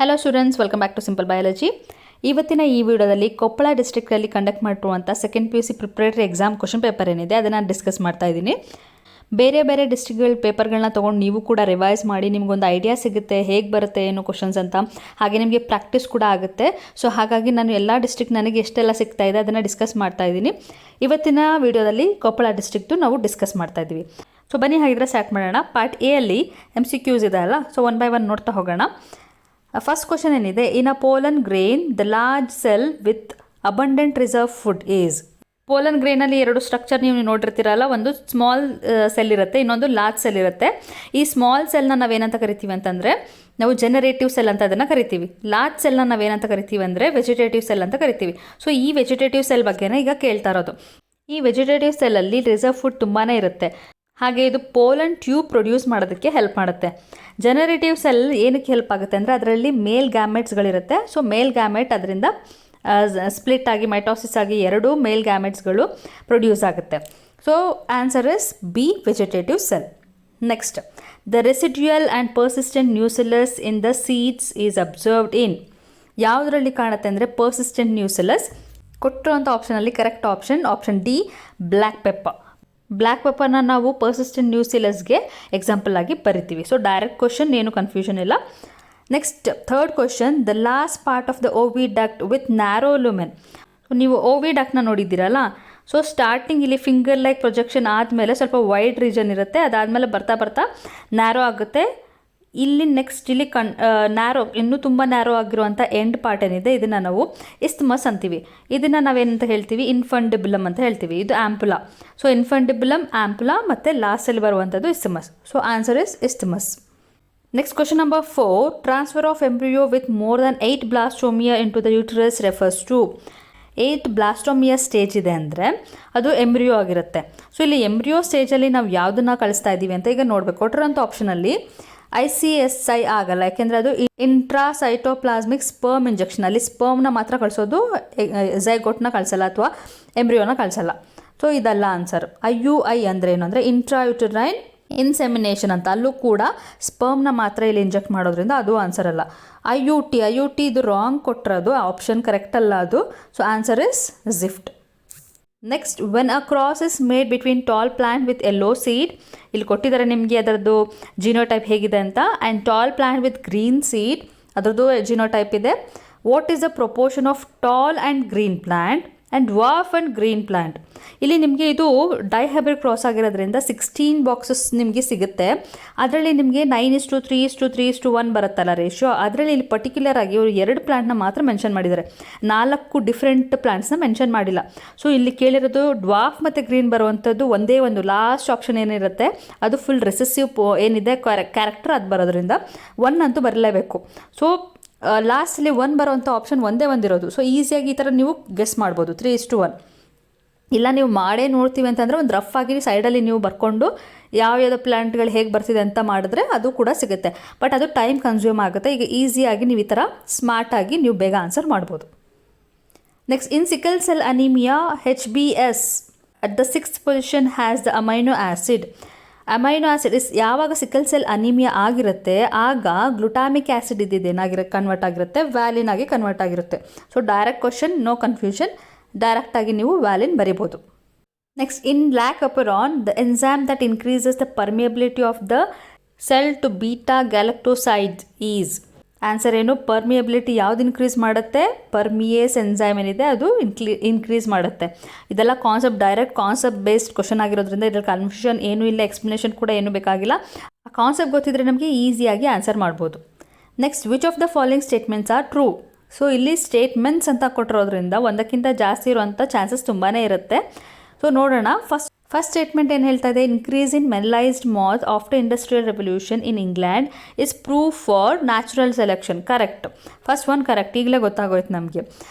Hello students, welcome back to simple biology. ಇವತ್ತಿನ ಈ ವಿಡಿಯೋದಲ್ಲಿ ಕೊಪ್ಪಳ ಡಿಸ್ಟ್ರಿಕ್ಟಲ್ಲಿ ಕಂಡಕ್ಟ್ ಮಾಡಿರುವಂಥ second PUC preparatory exam question paper ಏನಿದೆ ಅದನ್ನು ನಾನು ಡಿಸ್ಕಸ್ ಮಾಡ್ತಾ ಇದ್ದೀನಿ. ಬೇರೆ ಬೇರೆ ಡಿಸ್ಟ್ರಿಕ್ಟ್ಗಳ ಪೇಪರ್ಗಳನ್ನ ತೊಗೊಂಡು ನೀವು ಕೂಡ ರಿವೈಸ್ ಮಾಡಿ ನಿಮಗೊಂದು ಐಡಿಯಾ ಸಿಗುತ್ತೆ ಹೇಗೆ ಬರುತ್ತೆ ಏನು ಕ್ವಶನ್ಸ್ ಅಂತ. ಹಾಗೆ ನಿಮಗೆ ಪ್ರಾಕ್ಟೀಸ್ ಕೂಡ ಆಗುತ್ತೆ. ಸೊ ಹಾಗಾಗಿ ನಾನು ಎಲ್ಲ ಡಿಸ್ಟ್ರಿಕ್ಟ್ ನನಗೆ ಎಷ್ಟೆಲ್ಲ ಸಿಗ್ತಾ ಇದೆ ಅದನ್ನು ಡಿಸ್ಕಸ್ ಮಾಡ್ತಾ ಇದ್ದೀನಿ. ಇವತ್ತಿನ ವಿಡಿಯೋದಲ್ಲಿ ಕೊಪ್ಪಳ ಡಿಸ್ಟ್ರಿಕ್ಟು ನಾವು ಡಿಸ್ಕಸ್ ಮಾಡ್ತಾ ಇದ್ದೀವಿ. ಸೊ ಬನ್ನಿ ಹಾಗಿದ್ರೆ ಸ್ಟಾರ್ಟ್ ಮಾಡೋಣ. ಪಾರ್ಟ್ ಎ ಅಲ್ಲಿ MCQs ಇದೆ ಅಲ್ಲ, ಸೊ ಒನ್ ಬೈ ಒನ್ ನೋಡ್ತಾ ಹೋಗೋಣ. ಫಸ್ಟ್ ಕ್ವಶನ್ ಏನಿದೆ, in a pollen grain the large cell with abundant reserve food is. Pollen ಗ್ರೇನಲ್ಲಿ ಎರಡು ಸ್ಟ್ರಕ್ಚರ್ ನೀವು ನೋಡಿರ್ತೀರಲ್ಲ, ಒಂದು ಸ್ಮಾಲ್ ಸೆಲ್ ಇರುತ್ತೆ, ಇನ್ನೊಂದು ಲಾರ್ಜ್ ಸೆಲ್ ಇರುತ್ತೆ. ಈ ಸ್ಮಾಲ್ ಸೆಲ್ನ ನಾವೇನಂತ ಕರಿತೀವಿ ಅಂತಂದರೆ ನಾವು ಜನರೇಟಿವ್ ಸೆಲ್ ಅಂತ ಅದನ್ನು ಕರಿತೀವಿ. ಲಾರ್ಜ್ ಸೆಲ್ನ ನಾವೇನಂತ ಕರಿತೀವಿ ಅಂದರೆ ವೆಜಿಟೇಟಿವ್ ಸೆಲ್ ಅಂತ ಕರಿತೀವಿ. ಸೊ ಈ ವೆಜಿಟೇಟಿವ್ ಸೆಲ್ ಬಗ್ಗೆನೇ ಈಗ ಕೇಳ್ತಾ ಇರೋದು. ಈ ವೆಜಿಟೇಟಿವ್ ಸೆಲ್ಲಲ್ಲಿ ರಿಸರ್ವ್ ಫುಡ್ ತುಂಬಾ ಇರುತ್ತೆ. ಹಾಗೆ ಇದು ಪೋಲನ್ ಟ್ಯೂಬ್ ಪ್ರೊಡ್ಯೂಸ್ ಮಾಡೋದಕ್ಕೆ ಹೆಲ್ಪ್ ಮಾಡುತ್ತೆ. ಜನರೇಟಿವ್ ಸೆಲ್ ಏನಕ್ಕೆ ಹೆಲ್ಪ್ ಆಗುತ್ತೆ ಅಂದರೆ ಅದರಲ್ಲಿ ಮೇಲ್ ಗ್ಯಾಮೆಟ್ಸ್ಗಳಿರುತ್ತೆ. ಸೊ ಮೇಲ್ ಗ್ಯಾಮೆಟ್ ಅದರಿಂದ ಸ್ಪ್ಲಿಟ್ ಆಗಿ ಮೈಟೋಸಿಸ್ ಆಗಿ ಎರಡೂ ಮೇಲ್ ಗ್ಯಾಮೆಟ್ಸ್ಗಳು ಪ್ರೊಡ್ಯೂಸ್ ಆಗುತ್ತೆ. So answer is B, vegetative cell. Next, the residual and persistent nucellus in the seeds is observed in. ಯಾವುದರಲ್ಲಿ ಕಾಣುತ್ತೆ ಅಂದರೆ ಪರ್ಸಿಸ್ಟೆಂಟ್ ನ್ಯೂಸಿಲಸ್. ಕೊಟ್ಟಿರುವಂಥ ಆಪ್ಷನಲ್ಲಿ correct option D, black pepper. ಬ್ಲ್ಯಾಕ್ ಪೆಪ್ಪರ್ನ ನಾವು ಪರ್ಸಿಸ್ಟೆಂಟ್ ನ್ಯೂಸಿಲಸ್ಗೆ ಎಕ್ಸಾಂಪಲ್ ಆಗಿ ಬರಿತೀವಿ. ಸೊ ಡೈರೆಕ್ಟ್ ಕ್ವಶನ್, ಏನು ಕನ್ಫ್ಯೂಷನ್ ಇಲ್ಲ. Next third question, the last part of the oviduct with narrow lumen. ನೀವು ಓವಿಡಕ್ಟ್ನ ನೋಡಿದ್ದೀರಲ್ಲ, ಸೊ ಸ್ಟಾರ್ಟಿಂಗ್ ಇಲ್ಲಿ ಫಿಂಗರ್ ಲೈಕ್ ಪ್ರೊಜೆಕ್ಷನ್ ಆದಮೇಲೆ ಸ್ವಲ್ಪ ವೈಡ್ ರೀಜನ್ ಇರುತ್ತೆ, ಅದಾದಮೇಲೆ ಬರ್ತಾ ಬರ್ತಾ ನ್ಯಾರೋ ಆಗುತ್ತೆ. ಇಲ್ಲಿ ನೆಕ್ಸ್ಟ್ ಇಲ್ಲಿ ನ್ಯಾರೋ, ಇನ್ನೂ ತುಂಬ ನ್ಯಾರೋ ಆಗಿರುವಂಥ ಎಂಡ್ ಪಾರ್ಟ್ ಏನಿದೆ ಇದನ್ನು ನಾವು ಇಸ್ತ್ಮಸ್ ಅಂತೀವಿ. ಇದನ್ನು ನಾವೇನಂತ ಹೇಳ್ತೀವಿ, ಇನ್ಫಂಡಿಬುಲಮ್ ಅಂತ ಹೇಳ್ತೀವಿ. ಇದು ಆಂಪುಲಾ. ಸೊ ಇನ್ಫಂಡಿಬುಲಮ್, ಆಂಪುಲಾ ಮತ್ತು ಲಾಸ್ಟಲ್ಲಿ ಬರುವಂಥದ್ದು isthmus. So answer is isthmus. Next question number 4, transfer of embryo with more than 8 blastomeres into the uterus refers to. 8 blastomeres stage ಇದೆ ಅಂದರೆ ಅದು ಎಂಬ್ರಿಯೋ ಆಗಿರುತ್ತೆ. ಸೊ ಇಲ್ಲಿ ಎಂಬ್ರಿಯೋ ಸ್ಟೇಜಲ್ಲಿ ನಾವು ಯಾವುದನ್ನು ಕಳಿಸ್ತಾ ಇದ್ದೀವಿ ಅಂತ ಈಗ ನೋಡಬೇಕು. ಕೊಟ್ಟಿರೋಂಥ ಆಪ್ಷನಲ್ಲಿ ICSI ಆಗಲ್ಲ, ಯಾಕೆಂದರೆ ಅದು ಇಂಟ್ರಾಸೈಟೋಪ್ಲಾಸ್ಮಿಕ್ ಸ್ಪರ್ಮ್ ಇಂಜೆಕ್ಷನ್. ಅಲ್ಲಿ ಸ್ಪರ್ಮ್ನ ಮಾತ್ರ ಕಳಿಸೋದು, ಝೈಗೋಟ್ನ ಕಳಿಸಲ್ಲ ಅಥವಾ ಎಂಬ್ರಿಯೋನ ಕಳಿಸಲ್ಲ. ಸೊ ಇದಲ್ಲ ಆನ್ಸರ್. IUI ಅಂದರೆ ಏನು ಅಂದರೆ ಇಂಟ್ರಾಯುಟರೈನ್ ಇನ್ಸೆಮಿನೇಷನ್ ಅಂತ. ಅಲ್ಲೂ ಕೂಡ ಸ್ಪರ್ಮ್ನ ಮಾತ್ರ ಇಲ್ಲಿ ಇಂಜೆಕ್ಟ್ ಮಾಡೋದ್ರಿಂದ ಅದು ಆನ್ಸರ್ ಅಲ್ಲ. IUT ಇದು ರಾಂಗ್ ಕೊಟ್ಟಿರೋದು, ಆಪ್ಷನ್ ಕರೆಕ್ಟ್ ಅಲ್ಲ ಅದು. So answer is GIFT. Next, when a cross is made between tall plant with yellow seed. ಇಲ್ಲಿ ಕೊಟ್ಟಿದ್ದಾರೆ ನಿಮಗೆ ಅದರದ್ದು ಜಿನೋಟೈಪ್ ಹೇಗಿದೆ ಅಂತ. And tall plant with green seed, ಅದರದ್ದು ಜಿನೋಟೈಪ್ ಇದೆ. What is the proportion of tall and green plant and dwarf and green plant. ಇಲ್ಲಿ ನಿಮಗೆ ಇದು ಡೈಹೈಬ್ರಿಡ್ ಕ್ರಾಸ್ ಆಗಿರೋದ್ರಿಂದ 16 ಬಾಕ್ಸಸ್ ನಿಮಗೆ ಸಿಗುತ್ತೆ. ಅದರಲ್ಲಿ ನಿಮಗೆ 9:3:3:1 ಬರುತ್ತಲ್ಲ ರೇಷಿಯೋ. ಅದರಲ್ಲಿ ಇಲ್ಲಿ ಪರ್ಟಿಕ್ಯುಲರ್ ಆಗಿ ಅವರು 2 ಪ್ಲಾಂಟ್ನ ಮಾತ್ರ ಮೆನ್ಷನ್ ಮಾಡಿದ್ದಾರೆ, 4 ಡಿಫ್ರೆಂಟ್ ಪ್ಲಾಂಟ್ಸ್ನ ಮೆನ್ಷನ್ ಮಾಡಿಲ್ಲ. ಸೊ ಇಲ್ಲಿ ಕೇಳಿರೋದು ಡ್ವಾರ್ಫ್ ಮತ್ತು ಗ್ರೀನ್ ಬರುವಂಥದ್ದು ಒಂದೇ ಒಂದು ಲಾಸ್ಟ್ ಆಪ್ಷನ್ ಏನಿರುತ್ತೆ ಅದು ಫುಲ್ ರೆಸೆಸಿವ್ ಏನಿದೆ ಕ್ಯಾರೆಕ್ಟರ್ ಅದು ಬರೋದ್ರಿಂದ 1 ಅಂತೂ ಬರಲೇಬೇಕು. ಸೊ ಲಾಸ್ಟಲ್ಲಿ 1 ಬರೋವಂಥ ಆಪ್ಷನ್ ಒಂದೇ ಒಂದಿರೋದು. ಸೊ ಈಸಿಯಾಗಿ ಈ ಥರ ನೀವು ಗೆಸ್ ಮಾಡ್ಬೋದು 3:1. ಇಲ್ಲ ನೀವು ಮಾಡೇ ನೋಡ್ತೀವಿ ಅಂತಂದರೆ ಒಂದು ರಫ್ ಆಗಿ ಸೈಡಲ್ಲಿ ನೀವು ಬರ್ಕೊಂಡು ಯಾವ್ಯಾವ ಪ್ಲಾಂಟ್ಗಳು ಹೇಗೆ ಬರ್ತಿದೆ ಅಂತ ಮಾಡಿದ್ರೆ ಅದು ಕೂಡ ಸಿಗುತ್ತೆ. ಬಟ್ ಅದು ಟೈಮ್ ಕನ್ಸ್ಯೂಮ್ ಆಗುತ್ತೆ. ಈಗ ಈಸಿಯಾಗಿ ನೀವು ಈ ಥರ ಸ್ಮಾರ್ಟಾಗಿ ನೀವು ಬೇಗ ಆನ್ಸರ್ ಮಾಡ್ಬೋದು. Next, in sickle cell anaemia HbS at the 6th position has the amino acid. Amino acid is ಯಾವಾಗ ಸಿಕಲ್ ಸೆಲ್ ಅನಿಮಿಯಾ ಆಗಿರುತ್ತೆ ಆಗ ಗ್ಲುಟಾಮಿಕ್ ಆ್ಯಸಿಡ್ ಇದ್ದೇನಾಗಿರೋ ಕನ್ವರ್ಟ್ ಆಗಿರುತ್ತೆ, ವ್ಯಾಲಿನ್ ಆಗಿ ಕನ್ವರ್ಟ್ ಆಗಿರುತ್ತೆ. So direct question, no confusion, ಡೈರೆಕ್ಟಾಗಿ ನೀವು ವ್ಯಾಲಿನ್ ಬರಿಬೋದು. Next, in lac operon the enzyme that increases the permeability of the cell to beta galactoside is. Answer ಏನು? ಪರ್ಮಿಯಬಿಲಿಟಿ ಯಾವ್ದು ಇನ್ಕ್ರೀಸ್ ಮಾಡುತ್ತೆ? ಪರ್ಮಿಯೇಸ್ ಎನ್ಸೈಮ್ ಏನಿದೆ ಅದು ಇನ್ಕ್ರೀಸ್ ಮಾಡುತ್ತೆ. ಇದೆಲ್ಲ ಡೈರೆಕ್ಟ್ ಕಾನ್ಸೆಪ್ಟ್ ಬೇಸ್ಡ್ ಕ್ವಶನ್ ಆಗಿರೋದ್ರಿಂದ ಇದರಲ್ಲಿ ಕನ್ಫ್ಯೂಷನ್ ಏನೂ ಇಲ್ಲ, ಎಕ್ಸ್ಪ್ಲನೇಷನ್ ಕೂಡ ಏನೂ ಬೇಕಾಗಿಲ್ಲ. ಆ ಕಾನ್ಸೆಪ್ಟ್ ಗೊತ್ತಿದ್ರೆ ನಮಗೆ ಈಸಿಯಾಗಿ ಆನ್ಸರ್ ಮಾಡ್ಬೋದು. Next, which of the following statements are true. So ಇಲ್ಲಿ ಸ್ಟೇಟ್ಮೆಂಟ್ಸ್ ಅಂತ ಕೊಟ್ಟಿರೋದ್ರಿಂದ ಒಂದಕ್ಕಿಂತ ಜಾಸ್ತಿ ಇರುವಂಥ ಚಾನ್ಸಸ್ ತುಂಬಾ ಇರುತ್ತೆ. ಸೊ ನೋಡೋಣ. ಫಸ್ಟ್ ಸ್ಟೇಟ್ಮೆಂಟ್ ಏನು ಹೇಳ್ತಾ ಇದೆ, ಇನ್ಕ್ರೀಸ್ ಇನ್ ಮೆನಲೈಸ್ಡ್ ಮಾತ್ after industrial revolution in England is proof for natural selection. Correct, first one correct, ಈಗಲೇ ಗೊತ್ತಾಗೋಯ್ತು ನಮಗೆ.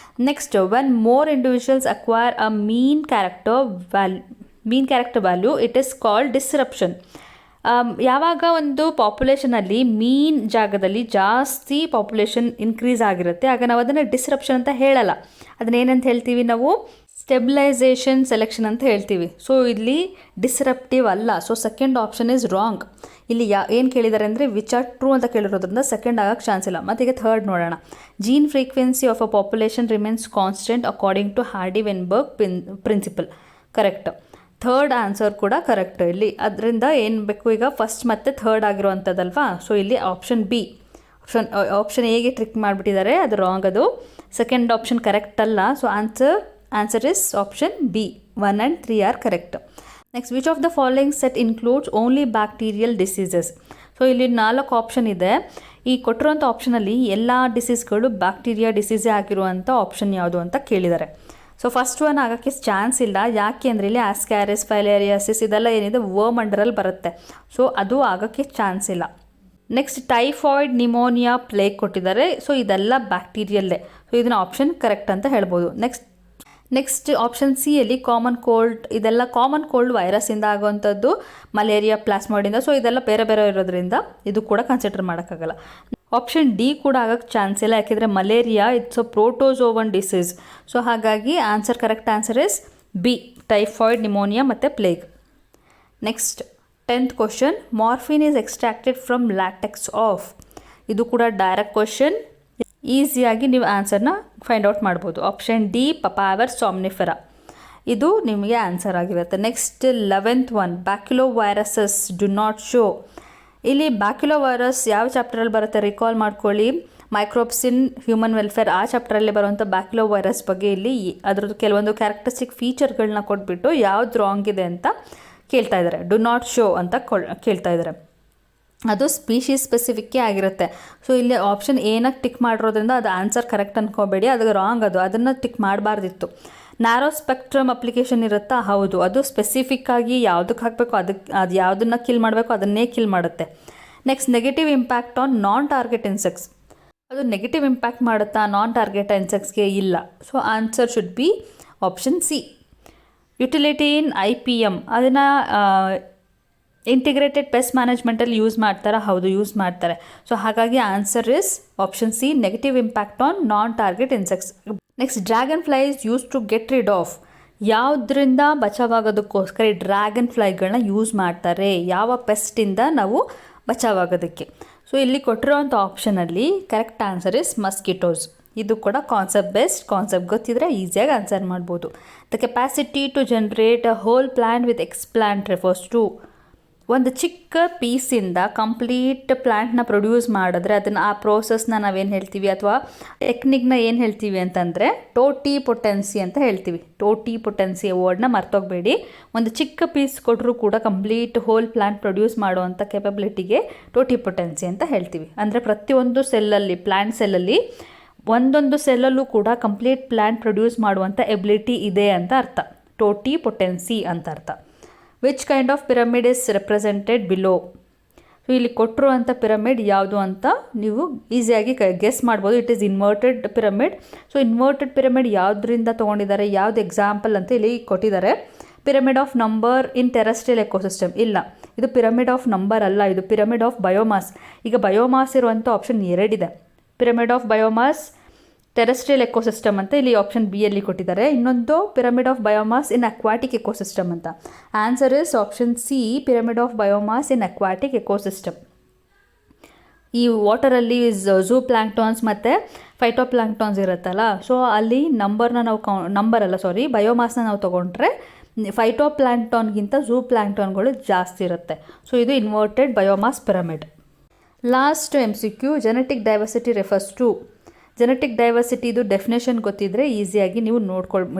Next, when more individuals acquire a mean character value it is called disruption. ಯಾವಾಗ ಒಂದು ಪಾಪ್ಯುಲೇಷನಲ್ಲಿ ಮೀನ್ ಜಾಗದಲ್ಲಿ ಜಾಸ್ತಿ ಪಾಪ್ಯುಲೇಷನ್ ಇನ್ಕ್ರೀಸ್ ಆಗಿರುತ್ತೆ ಆಗ ನಾವು ಅದನ್ನು ಡಿಸ್ರಪ್ಷನ್ ಅಂತ ಹೇಳಲ್ಲ, ಅದನ್ನೇನಂತ ಹೇಳ್ತೀವಿ ನಾವು? ಸ್ಟೆಬಿಲೈಸೇಷನ್ ಸೆಲೆಕ್ಷನ್ ಅಂತ ಹೇಳ್ತೀವಿ. ಸೊ ಇಲ್ಲಿ ಡಿಸ್ರಪ್ಟಿವ್ ಅಲ್ಲ. So second option is wrong. ಇಲ್ಲಿ ಏನು ಕೇಳಿದ್ದಾರೆ ಅಂದರೆ ವಿಚ್ ಆರ್ ಟ್ರೂ ಅಂತ ಕೇಳಿರೋದ್ರಿಂದ ಸೆಕೆಂಡ್ ಆಗೋಕ್ಕೆ ಚಾನ್ಸ್ ಇಲ್ಲ. ಮತ್ತು ಈಗ ಥರ್ಡ್ ನೋಡೋಣ. Gene frequency of a population remains constant according to Hardy Weinberg principle. Correct. Third answer ಕೂಡ ಕರೆಕ್ಟ್. ಇಲ್ಲಿ ಅದರಿಂದ ಏನು ಬೇಕು ಈಗ ಫಸ್ಟ್ ಮತ್ತು ಥರ್ಡ್ ಆಗಿರುವಂಥದ್ದಲ್ವಾ. ಸೊ ಇಲ್ಲಿ ಆಪ್ಷನ್ ಬಿ, ಆಪ್ಷನ್ ಎಗೆ ಟ್ರಿಕ್ ಮಾಡಿಬಿಟ್ಟಿದ್ದಾರೆ, ಅದು ರಾಂಗ್. ಅದು ಸೆಕೆಂಡ್ ಆಪ್ಷನ್ ಕರೆಕ್ಟ್ ಅಲ್ಲ. So answer is option B. 1 and 3 are correct. Next, which of the following set includes only bacterial diseases. So ಇಲ್ಲಿ 4 ಆಪ್ಷನ್ ಇದೆ. ಈ ಕೊಟ್ಟಿರುವಂಥ ಆಪ್ಷನಲ್ಲಿ ಎಲ್ಲ ಡಿಸೀಸ್ಗಳು ಬ್ಯಾಕ್ಟೀರಿಯಾ ಡಿಸೀಸೇ ಆಗಿರುವಂಥ ಆಪ್ಷನ್ ಯಾವುದು ಅಂತ ಕೇಳಿದ್ದಾರೆ. ಸೊ ಫಸ್ಟ್ ಒನ್ ಆಗೋಕ್ಕೆ ಚಾನ್ಸ್ ಇಲ್ಲ. ಯಾಕೆ ಅಂದರೆ ಇಲ್ಲಿ ಆಸ್ಕ್ಯಾರಿಸ್, ಫೈಲೇರಿಯಾಸಿಸ್ ಇದೆಲ್ಲ ಏನಿದೆ ವರ್ಮ್ ಅಂಡರಲ್ಲಿ ಬರುತ್ತೆ. ಸೊ ಅದು ಆಗೋಕ್ಕೆ ಚಾನ್ಸ್ ಇಲ್ಲ. ನೆಕ್ಸ್ಟ್, ಟೈಫಾಯ್ಡ್, ನಿಮೋನಿಯಾ, ಪ್ಲೇಗ್ ಕೊಟ್ಟಿದ್ದಾರೆ. ಸೊ ಇದೆಲ್ಲ ಬ್ಯಾಕ್ಟೀರಿಯಲ್ಲೇ. ಸೊ ಇದನ್ನು ಆಪ್ಷನ್ ಕರೆಕ್ಟ್ ಅಂತ ಹೇಳ್ಬೋದು. ನೆಕ್ಸ್ಟ್ ಆಪ್ಷನ್ ಸಿ ಅಲ್ಲಿ ಕಾಮನ್ ಕೋಲ್ಡ್, ಇದೆಲ್ಲ ಕಾಮನ್ ಕೋಲ್ಡ್ ವೈರಸ್ಸಿಂದ ಆಗುವಂಥದ್ದು, ಮಲೇರಿಯಾ, ಪ್ಲಾಸ್ಮೋಡಿಂದ. ಸೊ ಇದೆಲ್ಲ ಬೇರೆ ಬೇರೆ ಇರೋದ್ರಿಂದ ಇದು ಕೂಡ ಕನ್ಸಿಡರ್ ಮಾಡೋಕ್ಕಾಗಲ್ಲ. ಆಪ್ಷನ್ ಡಿ ಕೂಡ ಆಗೋಕ್ಕೆ ಚಾನ್ಸ್ ಇಲ್ಲ. ಯಾಕೆಂದರೆ malaria it's a protozoan disease. So ಹಾಗಾಗಿ correct answer is B, typhoid, pneumonia ಮತ್ತು plague. Next 10th question, morphine is extracted from latex of. ಇದು ಕೂಡ ಡೈರೆಕ್ಟ್ ಕ್ವಶನ್, ಈಸಿಯಾಗಿ ನೀವು ಆನ್ಸರ್ನ ಫೈಂಡ್ ಔಟ್ ಮಾಡ್ಬೋದು. Option D, Papaver somniferum. ಇದು ನಿಮಗೆ ಆನ್ಸರ್ ಆಗಿರುತ್ತೆ. Next 11th one, baculoviruses do not show. ಇಲ್ಲಿ ಬ್ಯಾಕ್ಯುಲೋ ವೈರಸ್ ಯಾವ ಚಾಪ್ಟರಲ್ಲಿ ಬರುತ್ತೆ ರಿಕಾಲ್ ಮಾಡ್ಕೊಳ್ಳಿ. ಮೈಕ್ರೋಬ್ಸ್ ಇನ್ ಹ್ಯೂಮನ್ ವೆಲ್ಫೇರ್ ಆ ಚಾಪ್ಟರಲ್ಲಿ ಬರುವಂಥ ಬ್ಯಾಕ್ಯುಲೋ ವೈರಸ್ ಬಗ್ಗೆ ಇಲ್ಲಿ ಅದರದ್ದು ಕೆಲವೊಂದು ಕ್ಯಾರೆಕ್ಟರಿಸ್ಟಿಕ್ ಫೀಚರ್ಗಳನ್ನ ಕೊಟ್ಬಿಟ್ಟು ಯಾವ್ದು ರಾಂಗ್ ಇದೆ ಅಂತ ಕೇಳ್ತಾ ಇದ್ದಾರೆ. ಡು ನಾಟ್ ಶೋ ಅಂತ ಕೇಳ್ತಾ ಇದ್ದಾರೆ. ಅದು ಸ್ಪೀಶೀಸ್ ಸ್ಪೆಸಿಫಿಕ್ಕೇ ಆಗಿರುತ್ತೆ. ಸೊ ಇಲ್ಲಿ ಆಪ್ಷನ್ ಏನಕ್ಕೆ ಟಿಕ್ ಮಾಡಿರೋದ್ರಿಂದ ಅದು ಆನ್ಸರ್ ಕರೆಕ್ಟ್ ಅನ್ಕೋಬೇಡಿ, ಅದು ರಾಂಗ್. ಅದನ್ನು ಟಿಕ್ ಮಾಡಬಾರ್ದಿತ್ತು. ನ್ಯಾರೋ ಸ್ಪೆಕ್ಟ್ರಮ್ ಅಪ್ಲಿಕೇಶನ್ ಇರುತ್ತಾ, ಹೌದು. ಅದು ಸ್ಪೆಸಿಫಿಕ್ಕಾಗಿ ಯಾವುದಕ್ಕೆ ಹಾಕಬೇಕು ಅದು ಯಾವುದನ್ನು ಕಿಲ್ ಮಾಡಬೇಕು ಅದನ್ನೇ ಕಿಲ್ ಮಾಡುತ್ತೆ. Next, negative impact on non target insects. ಅದು ನೆಗೆಟಿವ್ ಇಂಪ್ಯಾಕ್ಟ್ ಮಾಡುತ್ತಾ ನಾನ್ ಟಾರ್ಗೆಟ್ ಇನ್ಸೆಕ್ಟ್ಸ್ಗೆ? ಇಲ್ಲ. So answer should be option C. Utility in IPM, ಅದನ್ನು ಇಂಟಿಗ್ರೇಟೆಡ್ ಪೆಸ್ಟ್ ಮ್ಯಾನೇಜ್ಮೆಂಟಲ್ಲಿ ಯೂಸ್ ಮಾಡ್ತಾರಾ? ಹೌದು, ಯೂಸ್ ಮಾಡ್ತಾರೆ. ಸೊ ಹಾಗಾಗಿ answer is option C, negative impact on non target insects. Next, dragonflies use to get rid of. ಯಾವುದರಿಂದ ಬಚಾವಾಗೋದಕ್ಕೋಸ್ಕರ ಈ dragon ಫ್ಲೈಗಳನ್ನ use ಮಾಡ್ತಾರೆ? ಯಾವ ಪೆಸ್ಟಿಂದ ನಾವು ಬಚಾವಾಗೋದಕ್ಕೆ? ಸೊ ಇಲ್ಲಿ ಕೊಟ್ಟಿರೋವಂಥ ಆಪ್ಷನಲ್ಲಿ ಕರೆಕ್ಟ್ ಆನ್ಸರ್ ಇಸ್ ಮಸ್ಕಿಟೋಸ್. ಇದು ಕೂಡ ಕಾನ್ಸೆಪ್ಟ್ ಬೇಸ್ಡ್. ಕಾನ್ಸೆಪ್ಟ್ ಗೊತ್ತಿದ್ರೆ ಈಸಿಯಾಗಿ ಆನ್ಸರ್ ಮಾಡ್ಬೋದು. The capacity to generate a whole plant with explant refers to. ಒಂದು ಚಿಕ್ಕ ಪೀಸಿಂದ ಕಂಪ್ಲೀಟ್ ಪ್ಲ್ಯಾಂಟ್ನ ಪ್ರೊಡ್ಯೂಸ್ ಮಾಡಿದ್ರೆ ಅದನ್ನು ಆ ಪ್ರೋಸೆಸ್ನ ನಾವೇನು ಹೇಳ್ತೀವಿ ಅಥವಾ ಟೆಕ್ನಿಕ್ನ ಏನು ಹೇಳ್ತೀವಿ ಅಂತಂದರೆ ಟೋಟಿಪೊಟೆನ್ಸಿ ಅಂತ ಹೇಳ್ತೀವಿ. ಟೋಟಿಪೊಟೆನ್ಸಿ ವರ್ಡ್ನ ಮರ್ತೋಗಬೇಡಿ. ಒಂದು ಚಿಕ್ಕ ಪೀಸ್ ಕೊಟ್ಟರೂ ಕೂಡ ಕಂಪ್ಲೀಟ್ ಹೋಲ್ ಪ್ಲ್ಯಾಂಟ್ ಪ್ರೊಡ್ಯೂಸ್ ಮಾಡುವಂಥ ಕೆಪಬಿಲಿಟಿಗೆ ಟೋಟಿಪೊಟೆನ್ಸಿ ಅಂತ ಹೇಳ್ತೀವಿ. ಅಂದರೆ ಪ್ರತಿಯೊಂದು ಸೆಲ್ಲಲ್ಲಿ, ಪ್ಲ್ಯಾಂಟ್ ಸೆಲ್ಲಲ್ಲಿ ಒಂದೊಂದು ಸೆಲ್ಲಲ್ಲೂ ಕೂಡ ಕಂಪ್ಲೀಟ್ ಪ್ಲ್ಯಾಂಟ್ ಪ್ರೊಡ್ಯೂಸ್ ಮಾಡುವಂಥ ಎಬಿಲಿಟಿ ಇದೆ ಅಂತ ಅರ್ಥ. ಟೋಟಿಪೊಟೆನ್ಸಿ ಅಂತ ಅರ್ಥ. Which kind of pyramid is represented below. So ಇಲ್ಲಿ ಕೊಟ್ಟಿರುವಂಥ ಪಿರಮಿಡ್ ಯಾವುದು ಅಂತ ನೀವು ಈಸಿಯಾಗಿ ಗೆಸ್ ಮಾಡ್ಬೋದು. It is inverted pyramid. So inverted pyramid ಯಾವುದರಿಂದ ತೊಗೊಂಡಿದ್ದಾರೆ, ಯಾವುದು ಎಕ್ಸಾಂಪಲ್ ಅಂತ ಇಲ್ಲಿ ಕೊಟ್ಟಿದ್ದಾರೆ. Pyramid of number in terrestrial ecosystem. ಇಲ್ಲ, ಇದು ಪಿರಮಿಡ್ ಆಫ್ ನಂಬರ್ ಅಲ್ಲ, ಇದು ಪಿರಮಿಡ್ ಆಫ್ ಬಯೋಮಾಸ್. ಈಗ ಬಯೋಮಾಸ್ ಇರುವಂಥ ಆಪ್ಷನ್ 2 ಇದೆ. Pyramid of biomass terrestrial ecosystem ಅಂತ ಇಲ್ಲಿ ಆಪ್ಷನ್ ಬಿ ಅಲ್ಲಿ ಕೊಟ್ಟಿದ್ದಾರೆ. ಇನ್ನೊಂದು pyramid of biomass in aquatic ecosystem ಅಂತ. Answer is option C, pyramid of biomass in aquatic ecosystem. ಈ ವಾಟರಲ್ಲಿ ಝೂ ಪ್ಲ್ಯಾಂಕ್ಟಾನ್ಸ್ ಮತ್ತು ಫೈಟೋ ಪ್ಲ್ಯಾಂಕ್ಟಾನ್ಸ್ ಇರುತ್ತಲ್ಲ, ಸೊ ಅಲ್ಲಿ ಬಯೋಮಾಸ್ನ ನಾವು ತೊಗೊಂಡ್ರೆ ಫೈಟೋ ಪ್ಲ್ಯಾಂಕ್ಟಾನ್ಗಿಂತ ಝೂ ಪ್ಲ್ಯಾಂಕ್ಟಾನ್ಗಳು ಜಾಸ್ತಿ ಇರುತ್ತೆ. ಸೊ ಇದು inverted biomass pyramid. Last MCQ, genetic diversity refers to. Genetic ಡೈವರ್ಸಿಟಿದು ಡೆಫಿನೇಷನ್ ಗೊತ್ತಿದ್ದರೆ ಈಸಿಯಾಗಿ ನೀವು